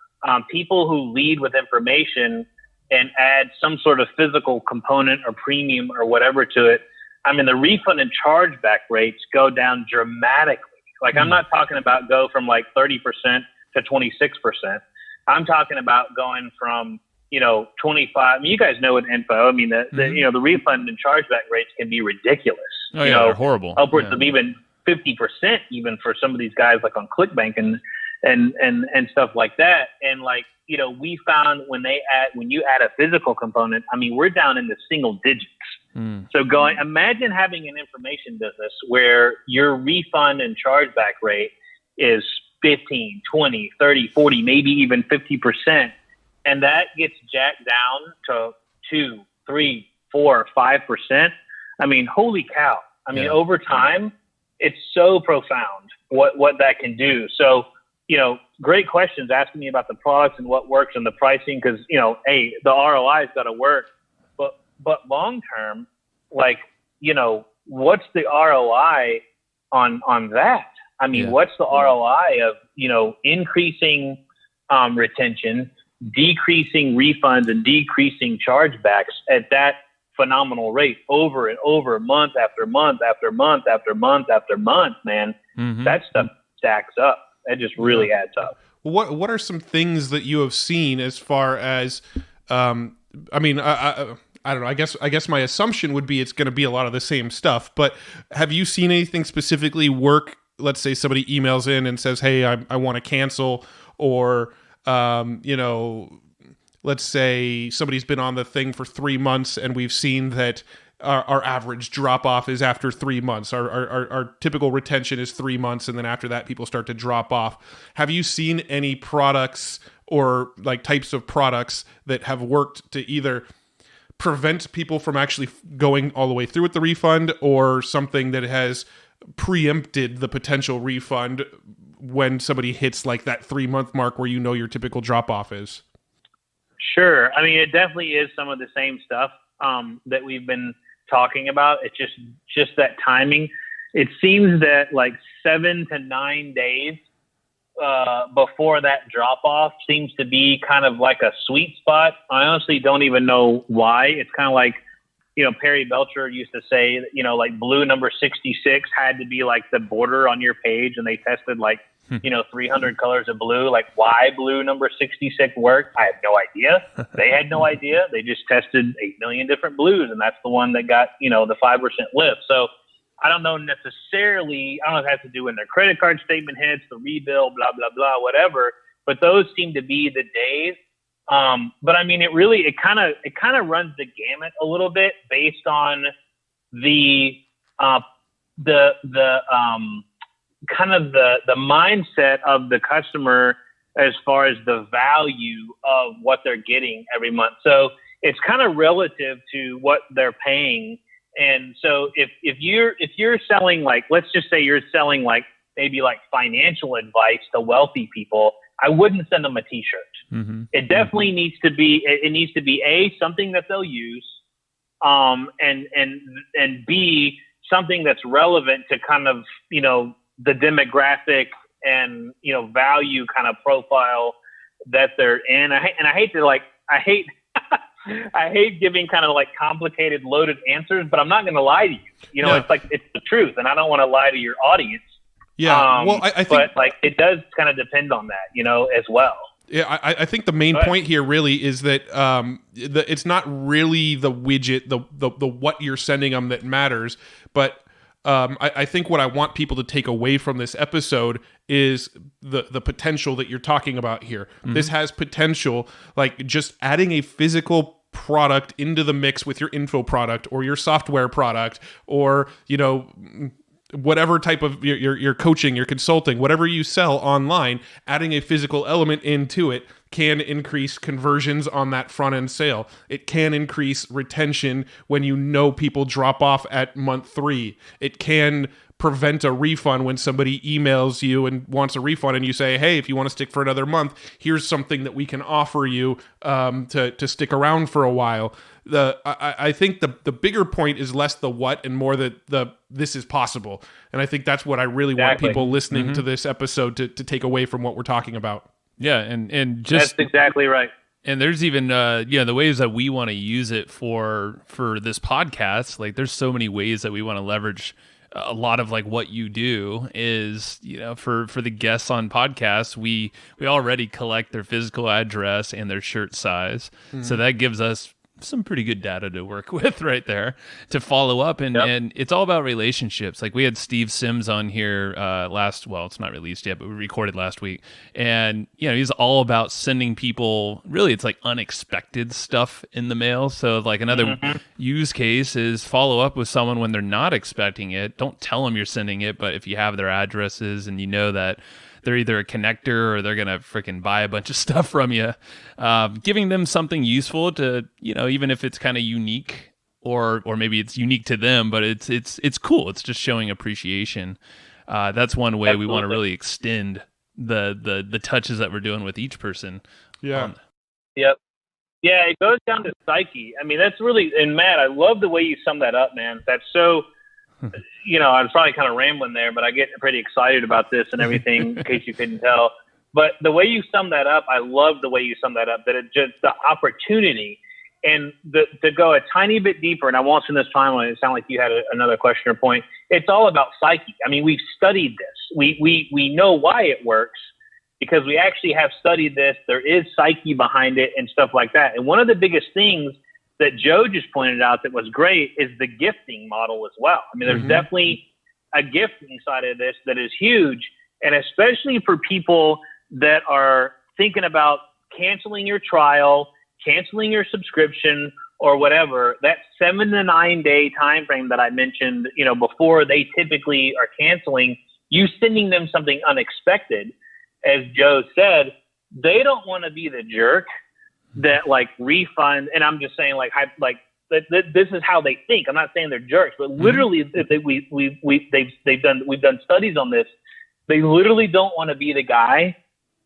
people who lead with information and add some sort of physical component or premium or whatever to it, I mean, the refund and chargeback rates go down dramatically. Like, I'm not talking about go from like 30% to 26%. I'm talking about going from, 25. I mean, you guys know with info. I mean, the refund and chargeback rates can be ridiculous. Oh, yeah, they're horrible. Upwards of even 50%, even for some of these guys like on ClickBank and stuff like that. And like, we found when you add a physical component, I mean, we're down in the single digits. So imagine having an information business where your refund and chargeback rate is 15, 20, 30, 40, maybe even 50%. And that gets jacked down to 2, 3, 4, 5%. I mean, holy cow. I mean, over time, it's so profound what that can do. So, great questions asking me about the products and what works and the pricing, because, hey, the ROI's got to work. But long term, like, what's the ROI on that? I mean, what's the ROI of, increasing retention, decreasing refunds, and decreasing chargebacks at that phenomenal rate over and over, month after month after month after month after month, man? Mm-hmm. That stuff stacks up. That just really adds up. What are some things that you have seen as far as, I don't know. I guess my assumption would be it's going to be a lot of the same stuff. But have you seen anything specifically work? Let's say somebody emails in and says, "Hey, I want to cancel," or let's say somebody's been on the thing for 3 months and we've seen that our average drop off is after 3 months. Our typical retention is 3 months, and then after that, people start to drop off. Have you seen any products or like types of products that have worked to either prevent people from actually going all the way through with the refund, or something that has preempted the potential refund when somebody hits like that 3 month mark where your typical drop off is? Sure. I mean, it definitely is some of the same stuff that we've been talking about. It's just that timing. It seems that like 7 to 9 days before that drop off seems to be kind of like a sweet spot. I honestly don't even know why. It's kind of like, Perry Belcher used to say that, like blue number 66 had to be like the border on your page, and they tested like, 300 colors of blue. Like, why blue number 66 worked, I have no idea. They had no idea. They just tested 8 million different blues, and that's the one that got, the 5% lift. So I don't know necessarily, I don't know if it has to do when their credit card statement hits, the rebill, blah, blah, blah, whatever. But those seem to be the days. But I mean, it kind of runs the gamut a little bit based on the mindset of the customer as far as the value of what they're getting every month. So it's kind of relative to what they're paying. And so if you're selling, like, let's just say you're selling like maybe like financial advice to wealthy people, I wouldn't send them a t-shirt. Mm-hmm. It definitely needs to be something that they'll use, and B, something that's relevant to kind of, the demographic and, value kind of profile that they're in. I hate giving kind of like complicated, loaded answers, but I'm not going to lie to you. It's like, it's the truth, and I don't want to lie to your audience. Yeah. Well, I think, but like, it does kind of depend on that, as well. Yeah, I think the main point here really is that it's not really the widget, the what you're sending them that matters, but I think what I want people to take away from this episode is the potential that you're talking about here. Mm-hmm. This has potential, like just adding a physical product into the mix with your info product or your software product, or whatever type of your coaching, your consulting, whatever you sell online, adding a physical element into it can increase conversions on that front end sale. It can increase retention when you know people drop off at month 3. It can prevent a refund when somebody emails you and wants a refund, and you say, hey, if you want to stick for another month, here's something that we can offer you to stick around for a while. I think the bigger point is less the what and more the this is possible. And I think that's what I really want people listening to this episode to take away from what we're talking about. Yeah, and just that's exactly right. And there's even the ways that we want to use it for this podcast. Like, there's so many ways that we want to leverage a lot of like what you do is, for the guests on podcasts, we already collect their physical address and their shirt size. Mm-hmm. So that gives us some pretty good data to work with right there to follow up. And it's all about relationships. Like, we had Steve Sims on here it's not released yet, but we recorded last week. And, he's all about sending people, really, it's like unexpected stuff in the mail. So like another use case is follow up with someone when they're not expecting it. Don't tell them you're sending it, but if you have their addresses and you know that they're either a connector or they're going to freaking buy a bunch of stuff from you, giving them something useful to, even if it's kind of unique or maybe it's unique to them, but it's cool. It's just showing appreciation. That's one way we want to really extend the touches that we're doing with each person. Yeah. Yep. Yeah. It goes down to psyche. I mean, that's really, and Matt, I love the way you sum that up, man. That's so, I was probably kind of rambling there, but I get pretty excited about this and everything, in case you couldn't tell. But the way you sum that up, I love the way you sum that up, that it's just the opportunity and to go a tiny bit deeper. And I won't spend this time on it. It sounded like you had another question or point. It's all about psyche. I mean, we've studied this. We know why it works because we actually have studied this. There is psyche behind it and stuff like that. And one of the biggest things that Joe just pointed out that was great is the gifting model as well. I mean, there's definitely a gifting side of this that is huge. And especially for people that are thinking about canceling your trial, canceling your subscription or whatever, that 7 to 9 day time frame that I mentioned, before they typically are canceling, you sending them something unexpected, as Joe said, they don't want to be the jerk that like refund. And I'm just saying this is how they think. I'm not saying they're jerks, but literally we've done studies on this. They literally don't want to be the guy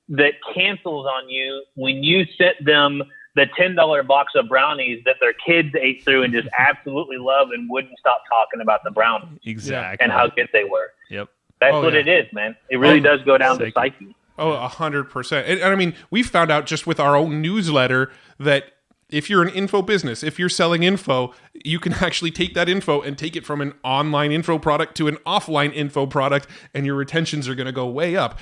that cancels on you when you sent them the $10 box of brownies that their kids ate through and just absolutely love and wouldn't stop talking about the brownies. Exactly. And how good they were. Yep. That's what it is, man. It really does go down to psyche. Oh, 100%. And I mean, we found out just with our own newsletter that if you're an info business, if you're selling info, you can actually take that info and take it from an online info product to an offline info product, and your retentions are going to go way up.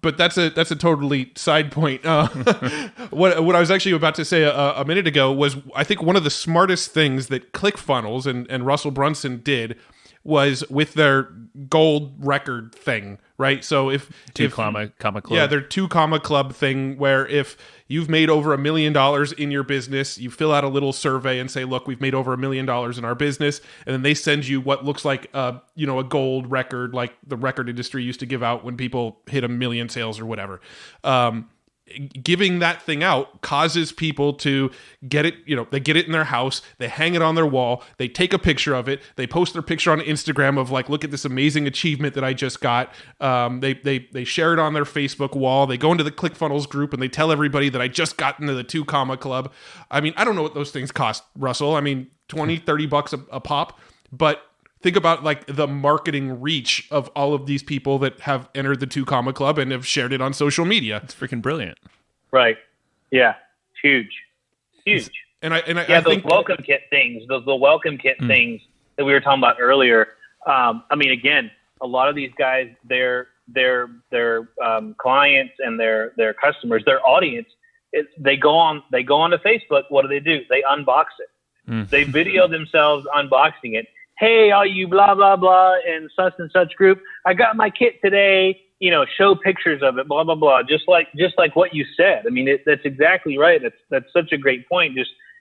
But that's a totally side point. What I was actually about to say a minute ago was, I think one of the smartest things that ClickFunnels and Russell Brunson did was with their gold record thing, right? So if comma club. Yeah, their 2 comma club thing, where if you've made over $1 million in your business, you fill out a little survey and say, look, we've made over $1 million in our business. And then they send you what looks like a gold record, like the record industry used to give out when people hit 1 million sales or whatever. Giving that thing out causes people to get it, they get it in their house, they hang it on their wall, they take a picture of it, they post their picture on Instagram of like, look at this amazing achievement that I just got. They share it on their Facebook wall, they go into the ClickFunnels group and they tell everybody that I just got into the 2 comma club. I mean, I don't know what those things cost, Russell. I mean, $20-$30 a pop, but think about like the marketing reach of all of these people that have entered the 2 comma club and have shared it on social media. It's freaking brilliant. Right. Yeah. Huge. And I those think welcome kit things, the welcome kit things that we were talking about earlier. I mean, again, a lot of these guys, their clients and their customers, their audience, they go on to Facebook. What do? They unbox it. They video themselves unboxing it. Hey, all you blah, blah, blah, and such group, I got my kit today, show pictures of it, blah, blah, blah. Just like what you said. I mean, that's exactly right. That's such a great point.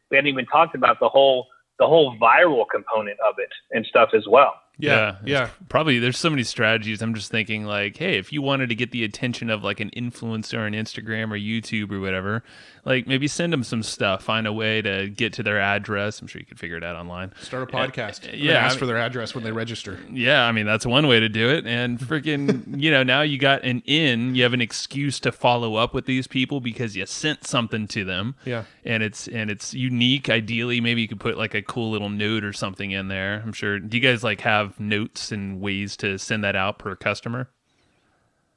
We hadn't even talked about the whole viral component of it and stuff as well. Yeah. Probably there's so many strategies. I'm just thinking like, hey, if you wanted to get the attention of like an influencer on Instagram or YouTube or whatever, like maybe send them some stuff, find a way to get to their address. I'm sure you could figure it out online. Start a podcast. Ask for their address when they register. Yeah, I mean, that's one way to do it. And freaking, now you got you have an excuse to follow up with these people because you sent something to them. Yeah. And it's unique. Ideally, maybe you could put like a cool little note or something in there. I'm sure. Do you guys like have notes and ways to send that out per customer?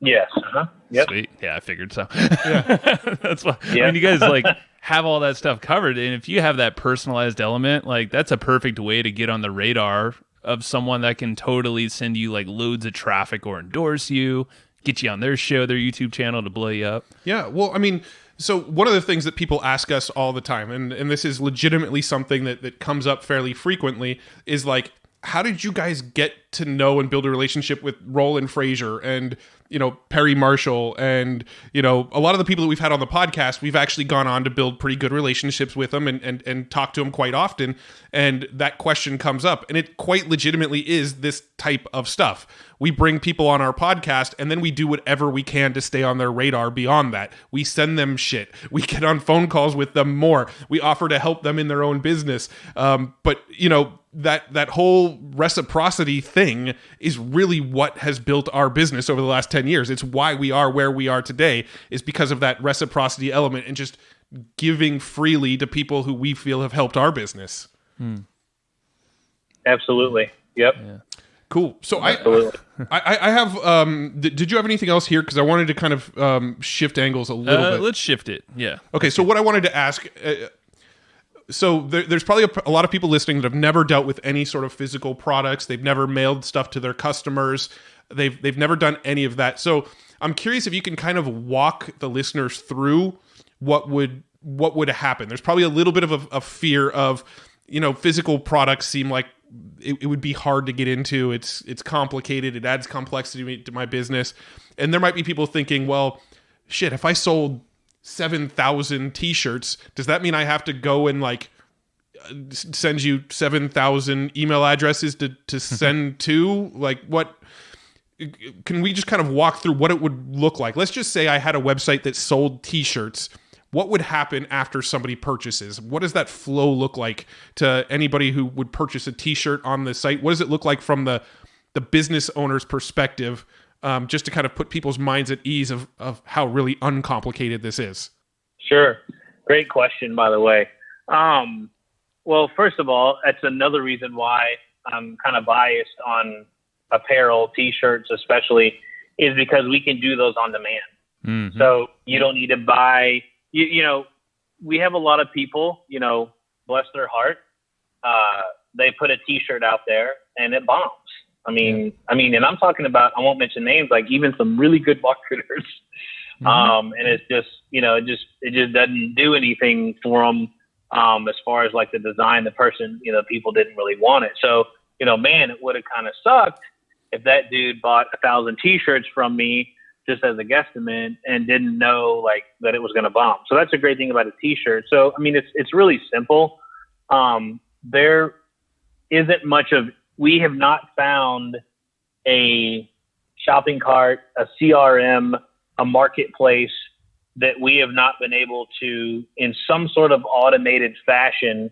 Yes. Uh-huh. Yep. Sweet. Yeah, I figured so. Yeah. That's why. Yeah. I mean, you guys like have all that stuff covered, and if you have that personalized element, like that's a perfect way to get on the radar of someone that can totally send you like loads of traffic or endorse you, get you on their show, their YouTube channel to blow you up. Yeah. Well, I mean, so one of the things that people ask us all the time, and this is legitimately something that comes up fairly frequently, is like, how did you guys get to know and build a relationship with Roland Frazier and, Perry Marshall and, a lot of the people that we've had on the podcast, we've actually gone on to build pretty good relationships with them and talk to them quite often. And that question comes up, and it quite legitimately is this type of stuff. We bring people on our podcast and then we do whatever we can to stay on their radar beyond that. We send them shit. We get on phone calls with them more. We offer to help them in their own business. But that whole reciprocity thing is really what has built our business over the last 10 years. It's why we are where we are today, is because of that reciprocity element and just giving freely to people who we feel have helped our business. Absolutely. Yep. Yeah. Cool. So I have, did you have anything else here? Because I wanted to kind of shift angles a little bit. Let's shift it. Yeah. Okay. So what I wanted to ask, so there's probably a lot of people listening that have never dealt with any sort of physical products. They've never mailed stuff to their customers. They've never done any of that. So I'm curious if you can kind of walk the listeners through what would happen. There's probably a little bit of a fear of, physical products seem like it would be hard to get into. It's complicated. It adds complexity to my business. And there might be people thinking, well, shit, if I sold 7,000 t-shirts, does that mean I have to go and like send you 7,000 email addresses to send to? Like, what can we just kind of walk through what it would look like? Let's just say I had a website that sold t-shirts. What would happen after somebody purchases? What does that flow look like to anybody who would purchase a t-shirt on the site? What does it look like from the business owner's perspective, just to kind of put people's minds at ease of how really uncomplicated this is? Sure. Great question, by the way. Well, first of all, that's another reason why I'm kind of biased on apparel, t-shirts especially, is because we can do those on demand. Mm-hmm. So you don't need to buy... we have a lot of people, bless their heart. They put a t-shirt out there and it bombs. I mean, and I'm talking about, I won't mention names, like even some really good marketers. Mm-hmm. And it's just, it just doesn't do anything for them. As far as like the design, the person, people didn't really want it. So, man, it would have kind of sucked if that dude bought 1,000 t-shirts from me just as a guesstimate and didn't know like that it was going to bomb. So that's a great thing about a t-shirt. So, I mean, it's really simple. There isn't much of, we have not found a shopping cart, a CRM, a marketplace that we have not been able to, in some sort of automated fashion,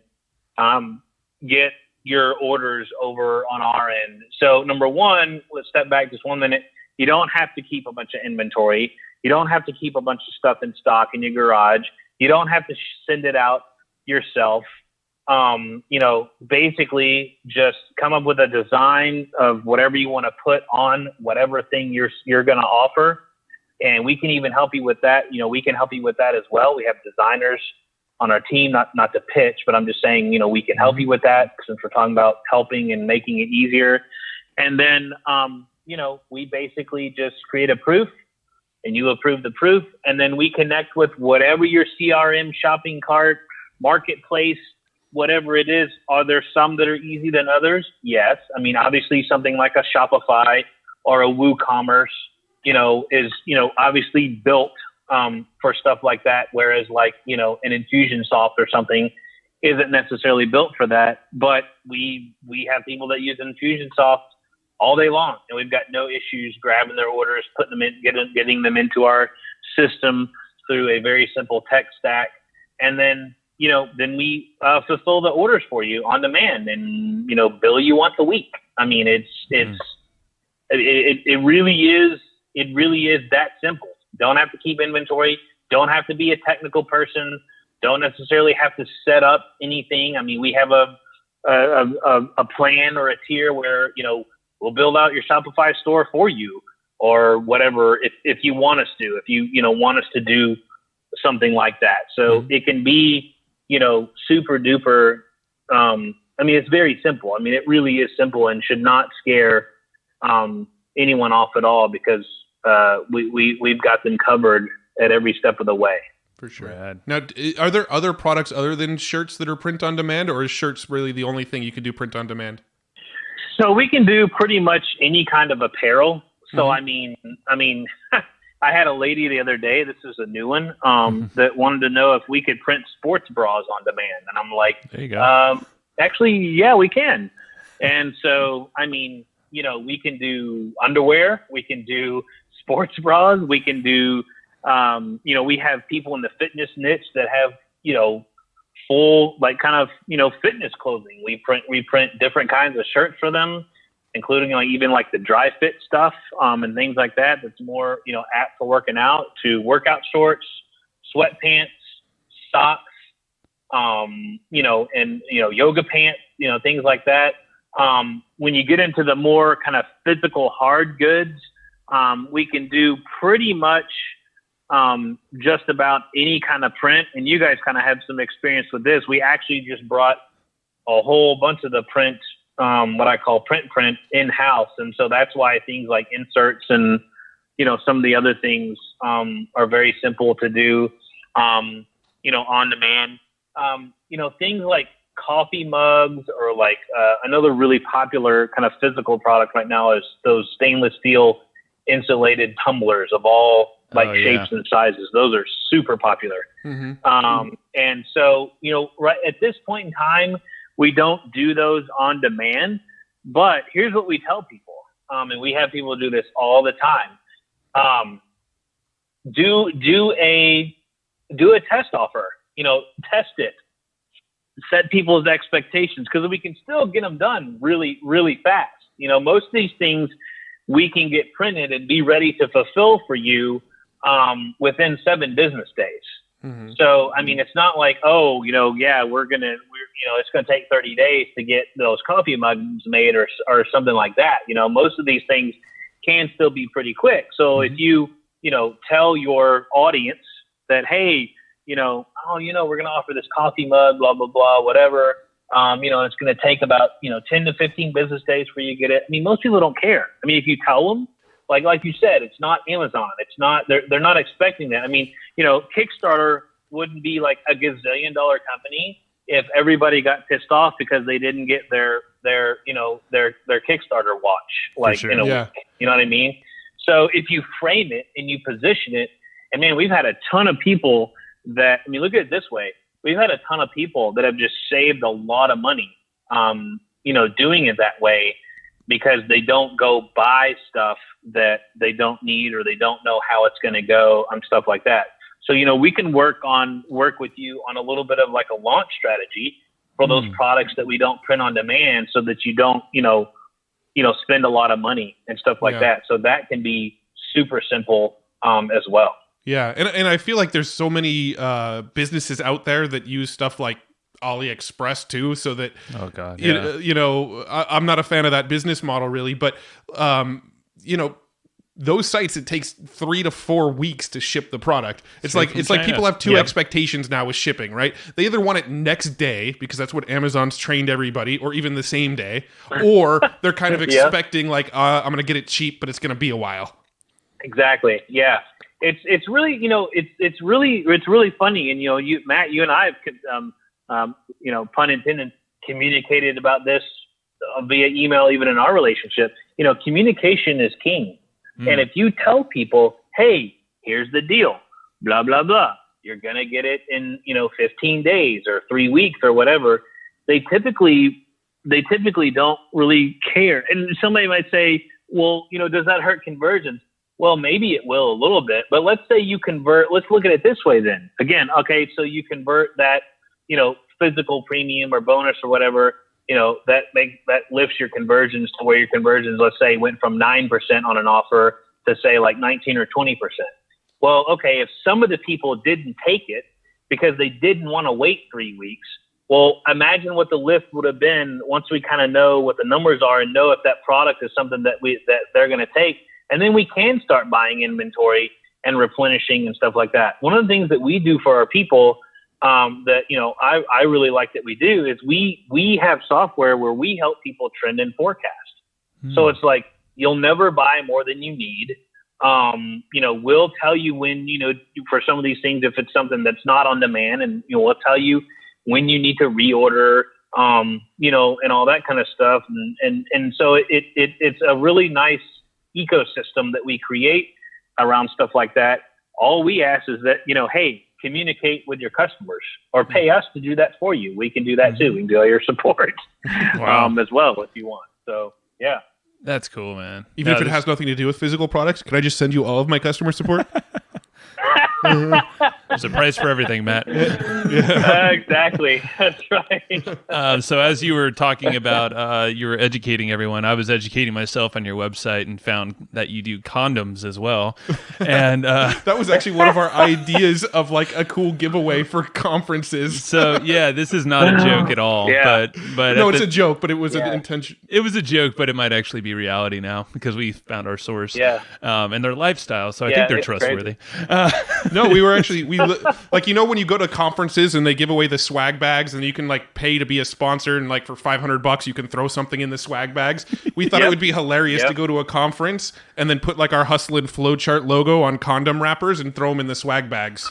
get your orders over on our end. So number one, let's step back just 1 minute. You don't have to keep a bunch of inventory. You don't have to keep a bunch of stuff in stock in your garage. You don't have to send it out yourself. Basically just come up with a design of whatever you want to put on whatever thing you're going to offer. And we can even help you with that. We can help you with that as well. We have designers on our team, not to pitch, but I'm just saying, we can help you with that since we're talking about helping and making it easier. And then, we basically just create a proof and you approve the proof. And then we connect with whatever your CRM, shopping cart, marketplace, whatever it is. Are there some that are easy than others? Yes. I mean, obviously something like a Shopify or a WooCommerce, is, obviously built for stuff like that. Whereas like, an Infusionsoft or something isn't necessarily built for that. But we have people that use Infusionsoft all day long, and we've got no issues grabbing their orders, putting them in, getting them into our system through a very simple tech stack, and then then we fulfill the orders for you on demand, and bill you once a week. I mean, it really is that simple. Don't have to keep inventory. Don't have to be a technical person. Don't necessarily have to set up anything. I mean, we have a plan or a tier where we'll build out your Shopify store for you, or whatever, if you want us to, if you want us to do something like that. So it can be super duper. I mean, it's very simple. I mean, it really is simple and should not scare anyone off at all, because we've got them covered at every step of the way. For sure. Rad. Now, are there other products other than shirts that are print on demand, or is shirts really the only thing you can do print on demand? So we can do pretty much any kind of apparel. So I mean, I had a lady the other day, this is a new one, that wanted to know if we could print sports bras on demand. And I'm like, there you go. Actually, yeah, we can. And so, I mean, we can do underwear, we can do sports bras, we can do, we have people in the fitness niche that have, full, like, kind of, fitness clothing. We print different kinds of shirts for them, including even the dry fit stuff, and things like that. That's more, apt for working out, to workout shorts, sweatpants, socks, and yoga pants, things like that. When you get into the more kind of physical hard goods, we can do pretty much just about any kind of print. And you guys kind of have some experience with this. We actually just brought a whole bunch of the print, what I call print in-house. And so that's why things like inserts and, some of the other things are very simple to do, on demand. Things like coffee mugs, or another really popular kind of physical product right now is those stainless steel insulated tumblers of all shapes and sizes. Those are super popular. And so, right at this point in time, we don't do those on demand, but here's what we tell people. And we have people do this all the time. Do a test offer, test it, set people's expectations, because we can still get them done really, really fast. Most of these things we can get printed and be ready to fulfill for you within 7 business days. So, I mean, it's not like, it's going to take 30 days to get those coffee mugs made, or something like that. Most of these things can still be pretty quick. So if you, tell your audience that, hey, we're going to offer this coffee mug, blah, blah, blah, whatever. It's going to take about, 10 to 15 business days for you to get it. I mean, most people don't care. I mean, if you tell them, like you said, it's not Amazon. It's not, they're not expecting that. I mean, Kickstarter wouldn't be like a gazillion-dollar company if everybody got pissed off because they didn't get their Kickstarter watch in a week. You know what I mean? So if you frame it and you position it, and man, we've had a ton of people that, I mean, look at it this way. We've had a ton of people that have just saved a lot of money, doing it that way, because they don't go buy stuff that they don't need, or they don't know how it's going to go, stuff like that. So, we can work with you on a little bit of like a launch strategy for those products that we don't print on demand, so that you don't, spend a lot of money and stuff like that. So that can be super simple as well. Yeah. And I feel like there's so many businesses out there that use stuff like AliExpress too, so that, I'm not a fan of that business model really, but, those sites, it takes 3 to 4 weeks to ship the product. It's like people have two expectations now with shipping, right? They either want it next day, because that's what Amazon's trained everybody, or even the same day, or they're kind of expecting like, I'm going to get it cheap, but it's going to be a while. Exactly. Yeah. It's really, it's really funny. And, Matt, you and I have, pun intended, communicated about this via email, even in our relationship. Communication is king. And if you tell people, hey, here's the deal, blah, blah, blah, you're going to get it in, 15 days or 3 weeks or whatever, they typically they typically don't really care. And somebody might say, well, does that hurt conversions? Well, maybe it will a little bit, but let's say you convert, let's look at it this way then. Again, okay, so you convert that, physical premium or bonus or whatever, that lifts your conversions to where your conversions, let's say, went from 9% on an offer to say like 19 or 20%. Well, okay, if some of the people didn't take it because they didn't want to wait 3 weeks, well, imagine what the lift would have been once we kind of know what the numbers are and know if that product is something that they're going to take. And then we can start buying inventory and replenishing and stuff like that. One of the things that we do for our people that, I really like that we do is we have software where we help people trend and forecast. So it's like, you'll never buy more than you need. We'll tell you when, for some of these things, if it's something that's not on demand, and we'll tell you when you need to reorder, and all that kind of stuff. And so it's a really nice ecosystem that we create around stuff like that. All we ask is that, hey, communicate with your customers or pay us to do that for you. We can do that too. We can do all your support as well if you want. So, yeah. That's cool, man. Even if it has nothing to do with physical products, can I just send you all of my customer support? There's a price for everything, Matt. Exactly. That's right. So as you were talking about, you were educating everyone. I was educating myself on your website and found that you do condoms as well. And that was actually one of our ideas of like a cool giveaway for conferences. So yeah, this is not a joke at all. Yeah. But no, it's a joke, but it was an intention. It was a joke, but it might actually be reality now because we found our source. Yeah. And their lifestyle. So I think they're trustworthy. No, we were actually like, when you go to conferences and they give away the swag bags and you can like pay to be a sponsor and like for $500 you can throw something in the swag bags. We thought it would be hilarious to go to a conference and then put like our Hustle and Flowchart logo on condom wrappers and throw them in the swag bags.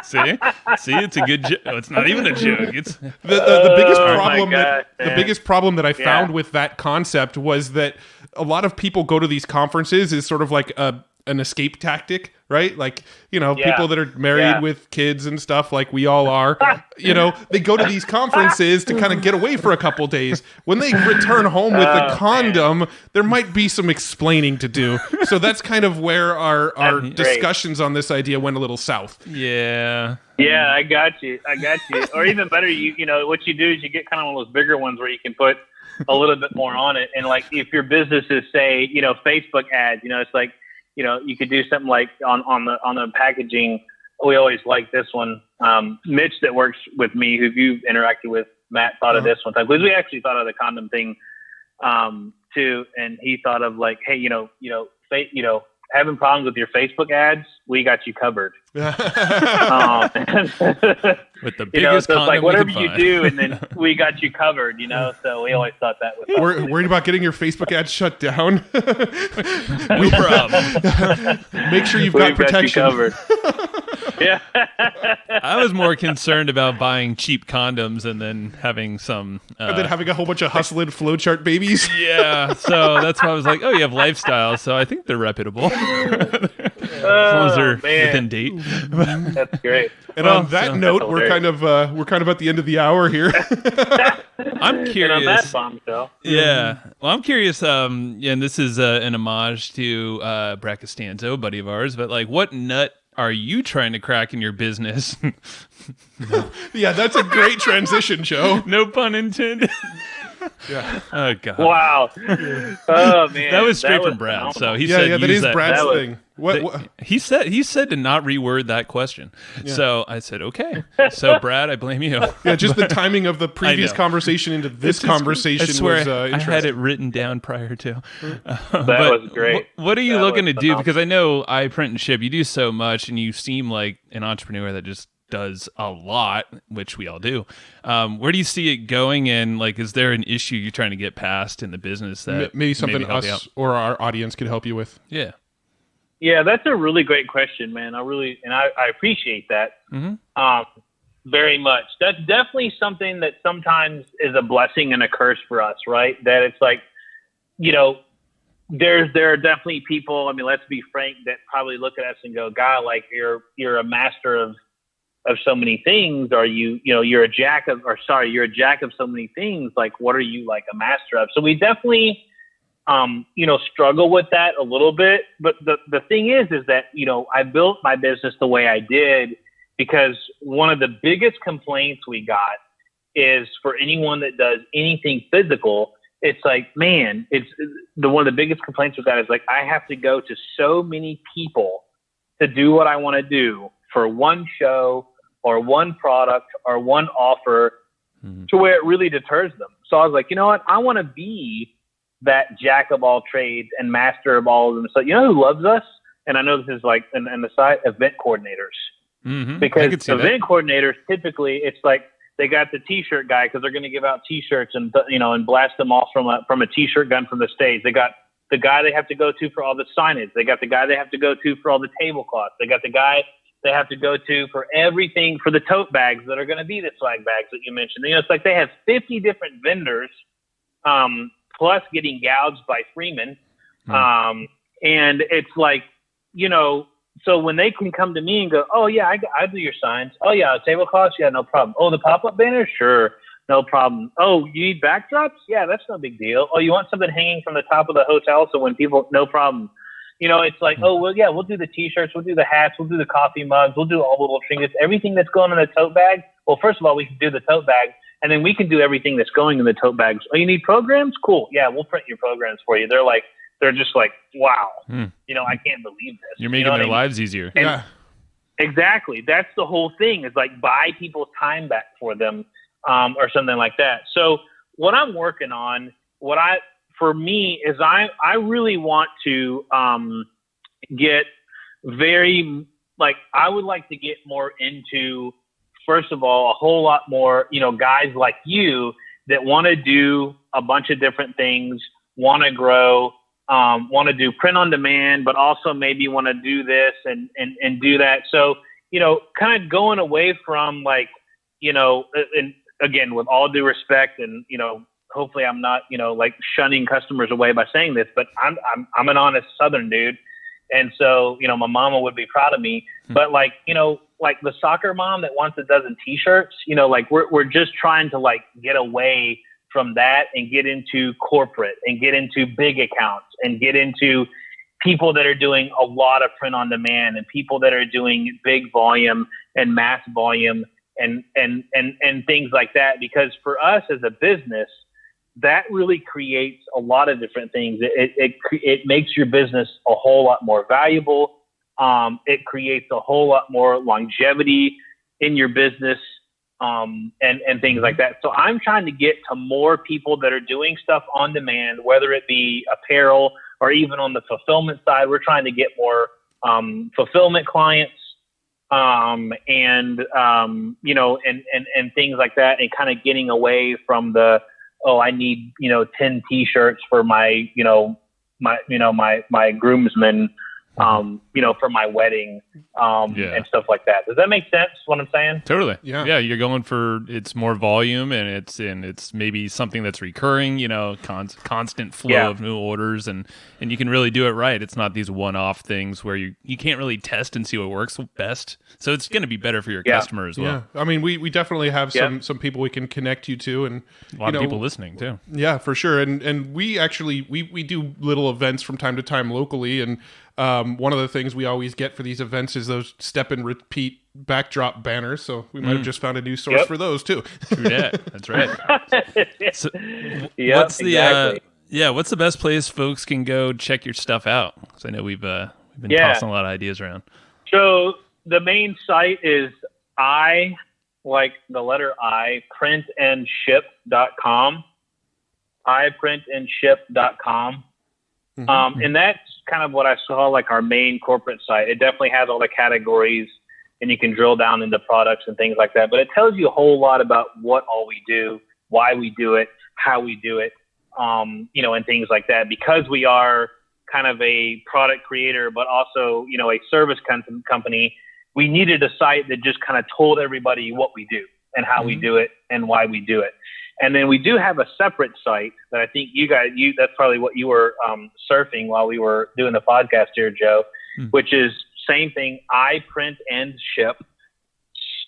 See, it's a good joke. It's not even a joke. It's the biggest problem. The biggest problem that I found with that concept was that a lot of people go to these conferences is sort of like an escape tactic, right? Like, people that are married with kids and stuff like we all are, they go to these conferences to kind of get away for a couple days. When they return home with a condom, there might be some explaining to do. So that's kind of where our discussions on this idea went a little south. Yeah. Yeah, I got you. Or even better, what you do is you get kind of one of those bigger ones where you can put a little bit more on it. And like, if your business is, say, Facebook ads, it's like, you could do something like on the packaging. We always like this one. Mitch that works with me, who you've interacted with, Matt, thought of this one time because we actually thought of the condom thing too, and he thought of like, hey, having problems with your Facebook ads, we got you covered. With the biggest so it's condom like whatever we can you find. do, and then we got you covered. So we always thought that was. We're worried about getting your Facebook ads shut down. No problem. Make sure you've got protection. Got you covered. Yeah. I was more concerned about buying cheap condoms and then having some. And then having a whole bunch of Hustle and Flowchart babies. Yeah, so that's why I was like, oh, you have lifestyle, so I think they're reputable. As long as they're within date. That's great. And on that note, we're kind of at the end of the hour here. I'm curious. And on that bombshell. Yeah. Well, I'm curious, and this is an homage to Brad Costanzo, a buddy of ours, but like, what nut are you trying to crack in your business? Yeah, that's a great transition, Joe. No pun intended. Yeah. Oh, God. Wow. Oh, man. That was straight from Brad. So he said, that is Brad's that thing. What? He said to not reword that question. Yeah. So I said, okay. So Brad, I blame you. Yeah, just the timing of the previous conversation into this conversation was interesting. I had it written down prior to. That was great. What are you looking to do? Because I know I print and ship. You do so much, and you seem like an entrepreneur that just does a lot, which we all do. Where do you see it going? And like, is there an issue you're trying to get past in the business that maybe something us or our audience could help you with? Yeah. Yeah, that's a really great question, man. I appreciate that very much. That's definitely something that sometimes is a blessing and a curse for us, right? That it's like, there are definitely people. I mean, let's be frank, that probably look at us and go, "God, like you're a master of of so many things? Are you, you're a jack of so many things. Like, what are you like a master of? So we definitely, struggle with that a little bit. But the thing is that, I built my business the way I did because one of the biggest complaints we got is for anyone that does anything physical. It's like, man, one of the biggest complaints we got is like, I have to go to so many people to do what I want to do for one show or one product or one offer to where it really deters them. So I was like, you know what? I want to be that jack of all trades and master of all of them. So you know who loves us? And I know this is like an aside, event coordinators. Mm-hmm. Because event coordinators, typically it's like they got the t-shirt guy because they're going to give out t-shirts and, and blast them off from a t-shirt gun from the stage. They got the guy they have to go to for all the signage. They got the guy they have to go to for all the tablecloths. They got the guy they have to go to for everything for the tote bags that are going to be the swag bags that you mentioned. It's like they have 50 different vendors, plus getting gouged by Freeman. And it's like, so when they can come to me and go, oh yeah, I do your signs. Oh yeah, tablecloths. Yeah, no problem. Oh, the pop-up banners. Sure. No problem. Oh, you need backdrops? Yeah, that's no big deal. Oh, you want something hanging from the top of the hotel so when people, no problem. It's like, oh, well, yeah, we'll do the T-shirts, we'll do the hats, we'll do the coffee mugs, we'll do all the little trinkets, everything that's going in the tote bag. Well, first of all, we can do the tote bag, and then we can do everything that's going in the tote bags. Oh, you need programs? Cool. Yeah, we'll print your programs for you. They're just like, wow, I can't believe this. You're making their lives easier. And Yeah, exactly. That's the whole thing is like buy people's time back for them. Or something like that. So what I'm working on, for me is I really want to get I would like to get more into, first of all, a whole lot more, guys like you that want to do a bunch of different things, want to grow, want to do print on demand, but also maybe want to do this and do that. So, kind of going away from like, and again, with all due respect and, hopefully I'm not, like shunning customers away by saying this, but I'm an honest Southern dude. And so, my mama would be proud of me, but like, like the soccer mom that wants a dozen t-shirts, like we're just trying to like get away from that and get into corporate and get into big accounts and get into people that are doing a lot of print on demand and people that are doing big volume and mass volume and things like that. Because for us as a business, that really creates a lot of different things. It makes your business a whole lot more valuable. It creates a whole lot more longevity in your business, and things like that. So I'm trying to get to more people that are doing stuff on demand, whether it be apparel or even on the fulfillment side. We're trying to get more fulfillment clients, and things like that, and kind of getting away from the, I need, 10 t-shirts for my, my groomsmen, for my wedding, and stuff like that. Does that make sense what I'm saying? Totally. Yeah. You're going for, it's more volume and it's maybe something that's recurring, constant flow of new orders and you can really do it right. It's not these one-off things where you can't really test and see what works best. So it's going to be better for your customer as well. Yeah. I mean, we definitely have some people we can connect you to, and a lot of people listening too. Yeah, for sure. And we actually, we do little events from time to time locally, and one of the things we always get for these events is those step and repeat backdrop banners. So we might have just found a new source for those too. True that. That's right. So, what's the best place folks can go check your stuff out? Because I know we've been tossing a lot of ideas around. So the main site is printandship.com. iprintandship.com. And that's kind of what I saw, like our main corporate site. It definitely has all the categories and you can drill down into products and things like that. But it tells you a whole lot about what all we do, why we do it, how we do it, and things like that. Because we are kind of a product creator, but also, a service company, we needed a site that just kind of told everybody what we do and how we do it and why we do it. And then we do have a separate site that I think that's probably what you were surfing while we were doing the podcast here, Joe, which is same thing,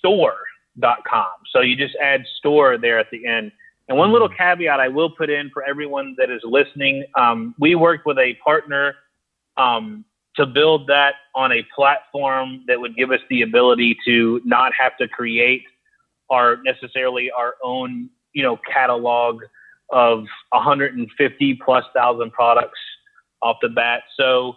store.com. So you just add store there at the end. And one little caveat I will put in for everyone that is listening, we worked with a partner to build that on a platform that would give us the ability to not have to create necessarily our own, catalog of 150,000+ products off the bat. So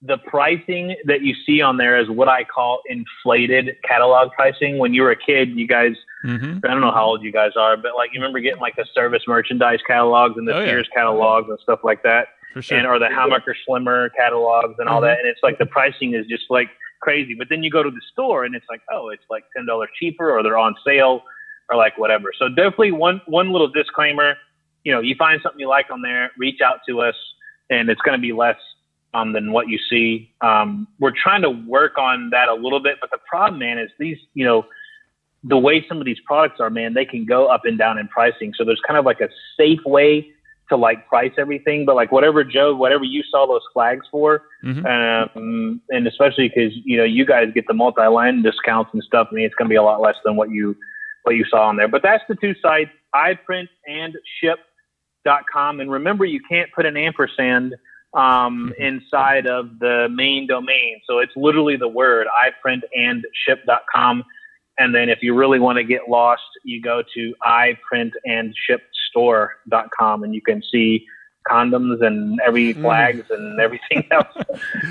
the pricing that you see on there is what I call inflated catalog pricing. When you were a kid, you guys, I don't know how old you guys are, but like you remember getting like the service merchandise catalogs and the Sears catalogs and stuff like that. For sure. Or the Hammacher Schlemmer catalogs and all that. And it's like the pricing is just like crazy. But then you go to the store and it's like, oh, it's like $10 cheaper, or they're on sale, or like whatever. So definitely one little disclaimer, you find something you like on there, reach out to us, and it's going to be less than what you see. We're trying to work on that a little bit, but the problem, man, is these, the way some of these products are, man, they can go up and down in pricing. So there's kind of like a safe way to like price everything, but like whatever you saw those flags for, and especially because you guys get the multi-line discounts and stuff. I mean, it's going to be a lot less than what you saw on there. But that's the two sites: iPrint and ship.com. And remember, you can't put an ampersand inside of the main domain, so it's literally the word iPrint and ship.com. And then if you really want to get lost, you go to iPrintandShipStore.com, and you can see condoms and every flags and everything else.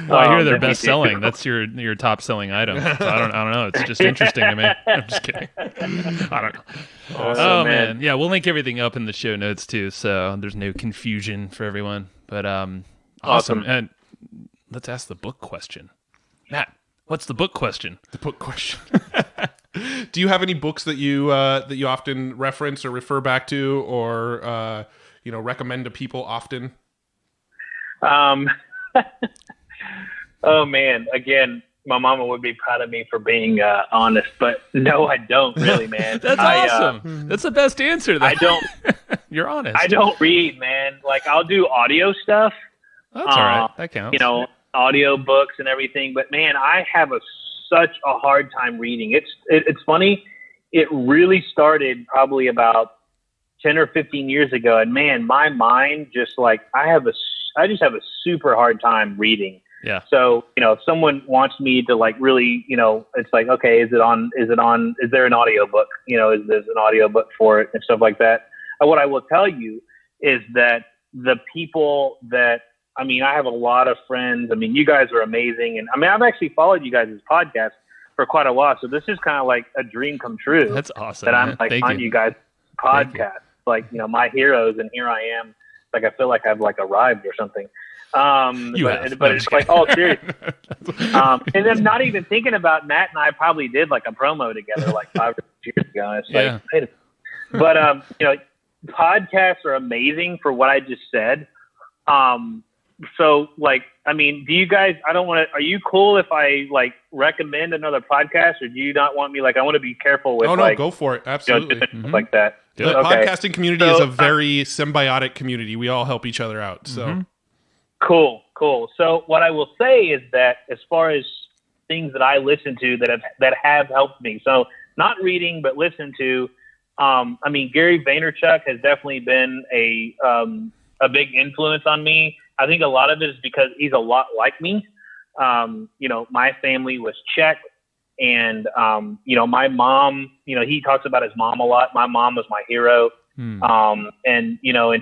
Well, I hear they're best selling. That's your top selling item. So I don't know. It's just interesting to me. I'm just kidding. I don't know. Oh man. Yeah, we'll link everything up in the show notes too, so there's no confusion for everyone. But awesome. And let's ask the book question. Matt, what's the book question? The book question. Do you have any books that you often reference or refer back to, or recommend to people often? Oh man, again, my mama would be proud of me for being honest, but no, I don't really, man. That's awesome. That's the best answer. I don't. You're honest. I don't read, man. Like I'll do audio stuff. That's all right. That counts. Audio books and everything. But man, I have such a hard time reading. It's funny. It really started probably about 10 or 15 years ago. And man, my mind just like, I just have a super hard time reading. Yeah. So, if someone wants me to like really, it's like, okay, is there an audiobook? Is there an audiobook for it and stuff like that? And what I will tell you is that the people that, I have a lot of friends. You guys are amazing. And I've actually followed you guys' podcast for quite a while. So this is kind of like a dream come true. That's awesome. That I'm like on you guys' podcast, like, my heroes. And here I am. Like, I feel like I've like arrived or something. But it's like, oh, serious. And then not even thinking about Matt and I probably did like a promo together like 5 or 6 years ago. It's like, but, podcasts are amazing for what I just said. So like, do you guys, are you cool if I like recommend another podcast, or do you not want me, like, I want to be careful with go for it. Absolutely. Like that. The podcasting community is a very symbiotic community. We all help each other out. So Cool. So what I will say is that as far as things that I listen to that have helped me, so not reading, but listen to, Gary Vaynerchuk has definitely been a big influence on me. I think a lot of it is because he's a lot like me. My family was Czech, and, my mom, he talks about his mom a lot. My mom was my hero, and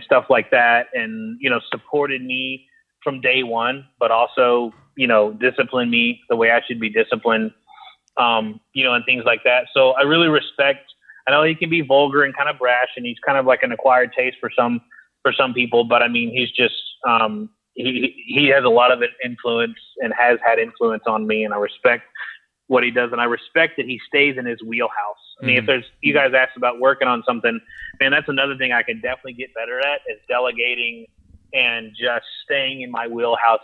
stuff like that. And, supported me from day one, but also, disciplined me the way I should be disciplined, and things like that. So I really respect, I know he can be vulgar and kind of brash, and he's kind of like an acquired taste for some people, but he's just, he has a lot of influence and has had influence on me, and I respect what he does, and I respect that he stays in his wheelhouse. If you guys asked about working on something, man, that's another thing I can definitely get better at, is delegating and just staying in my wheelhouse.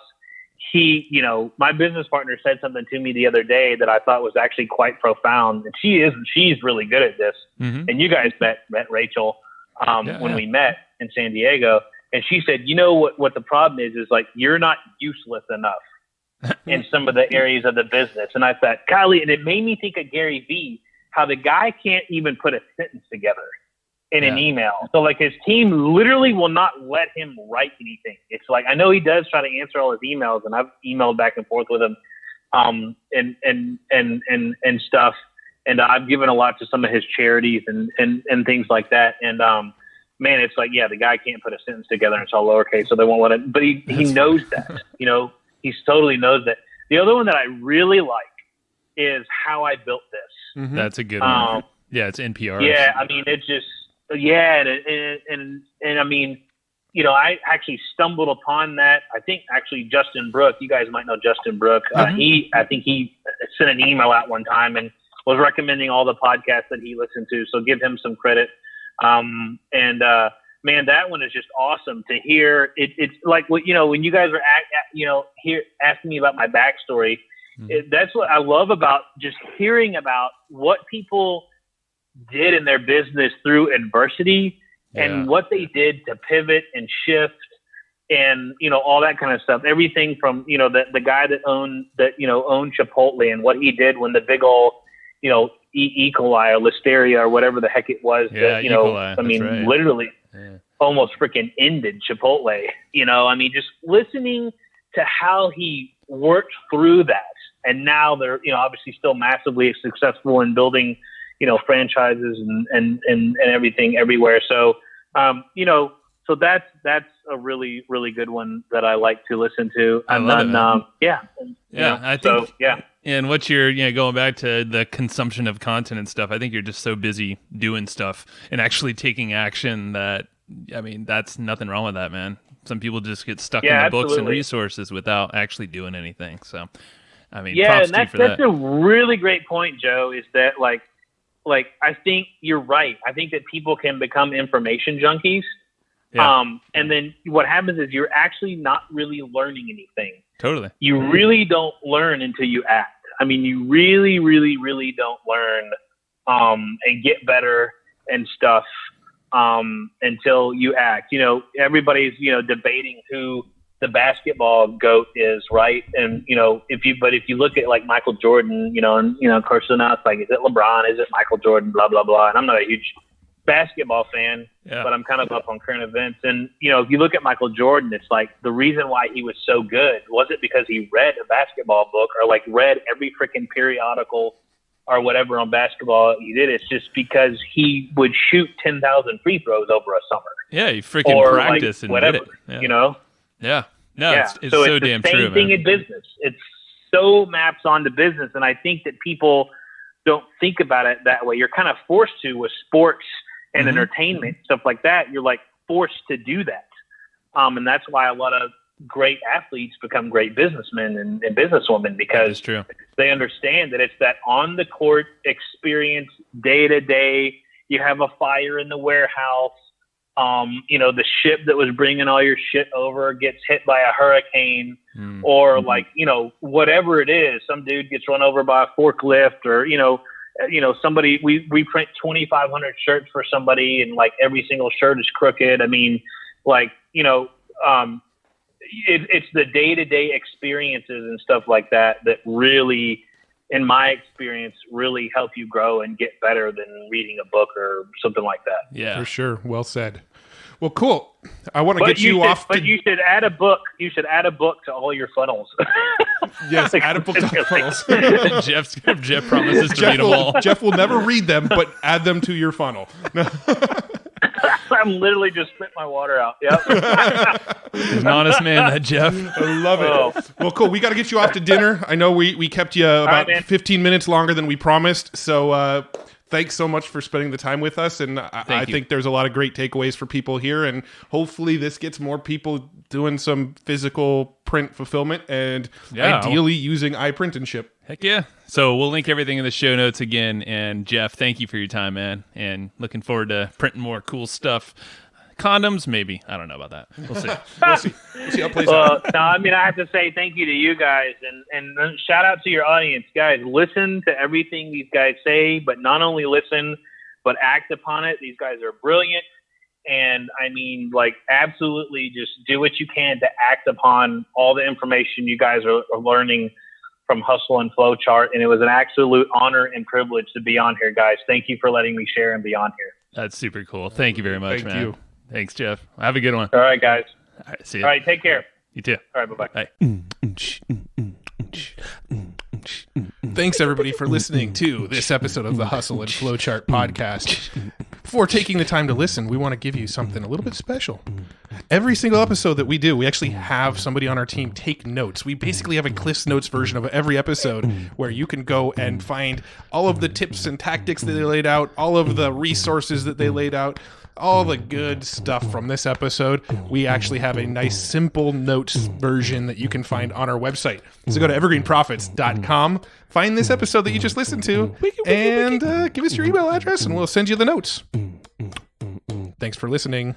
My business partner said something to me the other day that I thought was actually quite profound, and she's really good at this. And you guys met Rachel when we met in San Diego, and she said, what the problem is like, you're not useless enough. in some of the areas of the business. And I thought, golly, and it made me think of Gary Vee, how the guy can't even put a sentence together in an email. So like his team literally will not let him write anything. It's like, I know he does try to answer all his emails, and I've emailed back and forth with him, and stuff. And I've given a lot to some of his charities and things like that. And, man, it's like, yeah, the guy can't put a sentence together, and it's all lowercase, so they won't let him, but he knows that, you know, he totally knows that. The other one that I really like is How I Built This. Mm-hmm. That's a good one. Yeah. It's NPR. Yeah. I mean, it's just, yeah. And I mean, you know, I actually stumbled upon that. I think actually Justin Brook, you guys might know Justin Brook. I think he sent an email out one time and was recommending all the podcasts that he listened to. So give him some credit. Man, that one is just awesome to hear. It's like what, you know, when you guys are here asking me about my backstory, that's what I love about just hearing about what people did in their business through adversity and what they did to pivot and shift and, you know, all that kind of stuff. Everything from, you know, the guy that owned Chipotle and what he did when the big old, you know, E. coli or Listeria or whatever the heck it was, that, you know, I mean, literally almost freaking ended Chipotle, you know, I mean, just listening to how he worked through that. And now they're, you know, obviously still massively successful in building, you know, franchises and everything everywhere. So, you know, so that's a really, really good one that I like to listen to. And I love it, I think, And what you're, you know, going back to the consumption of content and stuff, I think you're just so busy doing stuff and actually taking action that, I mean, that's nothing wrong with that, man. Some people just get stuck in the books and resources without actually doing anything. So, I mean, props to you for that. That's a really great point, Joe, is that like, I think you're right. I think that people can become information junkies. Yeah. And then what happens is you're actually not really learning anything. Totally. You really don't learn until you act. I mean, you really, really, really don't learn and get better and stuff until you act. You know, everybody's, you know, debating who the basketball GOAT is, right? And, you know, if you look at like Michael Jordan, you know, and, you know, of course, so now it's like, is it LeBron? Is it Michael Jordan? Blah, blah, blah. And I'm not a huge basketball fan, but I'm kind of up on current events. And, you know, if you look at Michael Jordan, it's like the reason why he was so good wasn't because he read a basketball book or like read every freaking periodical or whatever on basketball he did. It's just because he would shoot 10,000 free throws over a summer. Yeah, he freaking practiced like, and whatever, did it. Yeah. You know? Yeah. No, it's so damn true, man. Same thing in business. It's so maps onto business. And I think that people don't think about it that way. You're kind of forced to with sports and entertainment, stuff like that. You're like forced to do that. And that's why a lot of great athletes become great businessmen and businesswomen, because they understand that it's that on the court experience, day to day. You have a fire in the warehouse. You know, the ship that was bringing all your shit over gets hit by a hurricane or like, you know, whatever it is, some dude gets run over by a forklift or, you know, somebody, we print 2,500 shirts for somebody and like every single shirt is crooked. I mean, like, you know, it's the day-to-day experiences and stuff like that really, in my experience, really help you grow and get better than reading a book or something like that. Yeah, for sure. Well said. Well, cool. I want to get you off. But you should add a book. You should add a book to all your funnels. Yes, add a book to all funnels. Jeff promises to read them all. Jeff will never read them, but add them to your funnel. I'm literally just spitting my water out. Yep. He's an honest man, that Jeff. I love it. Well, cool. We got to get you off to dinner. I know we kept you about 15 minutes longer than we promised. So thanks so much for spending the time with us. And I think there's a lot of great takeaways for people here. And hopefully this gets more people doing some physical print fulfillment and ideally using iPrint and ship. Heck yeah. So we'll link everything in the show notes again. And Jeff, thank you for your time, man. And looking forward to printing more cool stuff. Condoms, maybe. I don't know about that. We'll see. We'll see how it plays out. No, I mean, I have to say thank you to you guys and shout out to your audience. Guys, listen to everything these guys say, but not only listen, but act upon it. These guys are brilliant. And I mean, like, absolutely just do what you can to act upon all the information you guys are learning from Hustle and Flowchart. And it was an absolute honor and privilege to be on here, guys. Thank you for letting me share and be on here. That's super cool. Thank you very much, Thank man. you. Thanks, Jeff. Have a good one. All right, guys. All right, see you. All right, take care. You too. All right, bye-bye. Bye. Thanks, everybody, for listening to this episode of the Hustle and Flowchart podcast. Before taking the time to listen, we want to give you something a little bit special. Every single episode that we do, we actually have somebody on our team take notes. We basically have a Cliff's Notes version of every episode where you can go and find all of the tips and tactics that they laid out, all of the resources that they laid out, all the good stuff from this episode. We actually have a nice simple notes version that you can find on our website. So go to evergreenprofits.com, find this episode that you just listened to, and give us your email address and we'll send you the notes. Thanks for listening.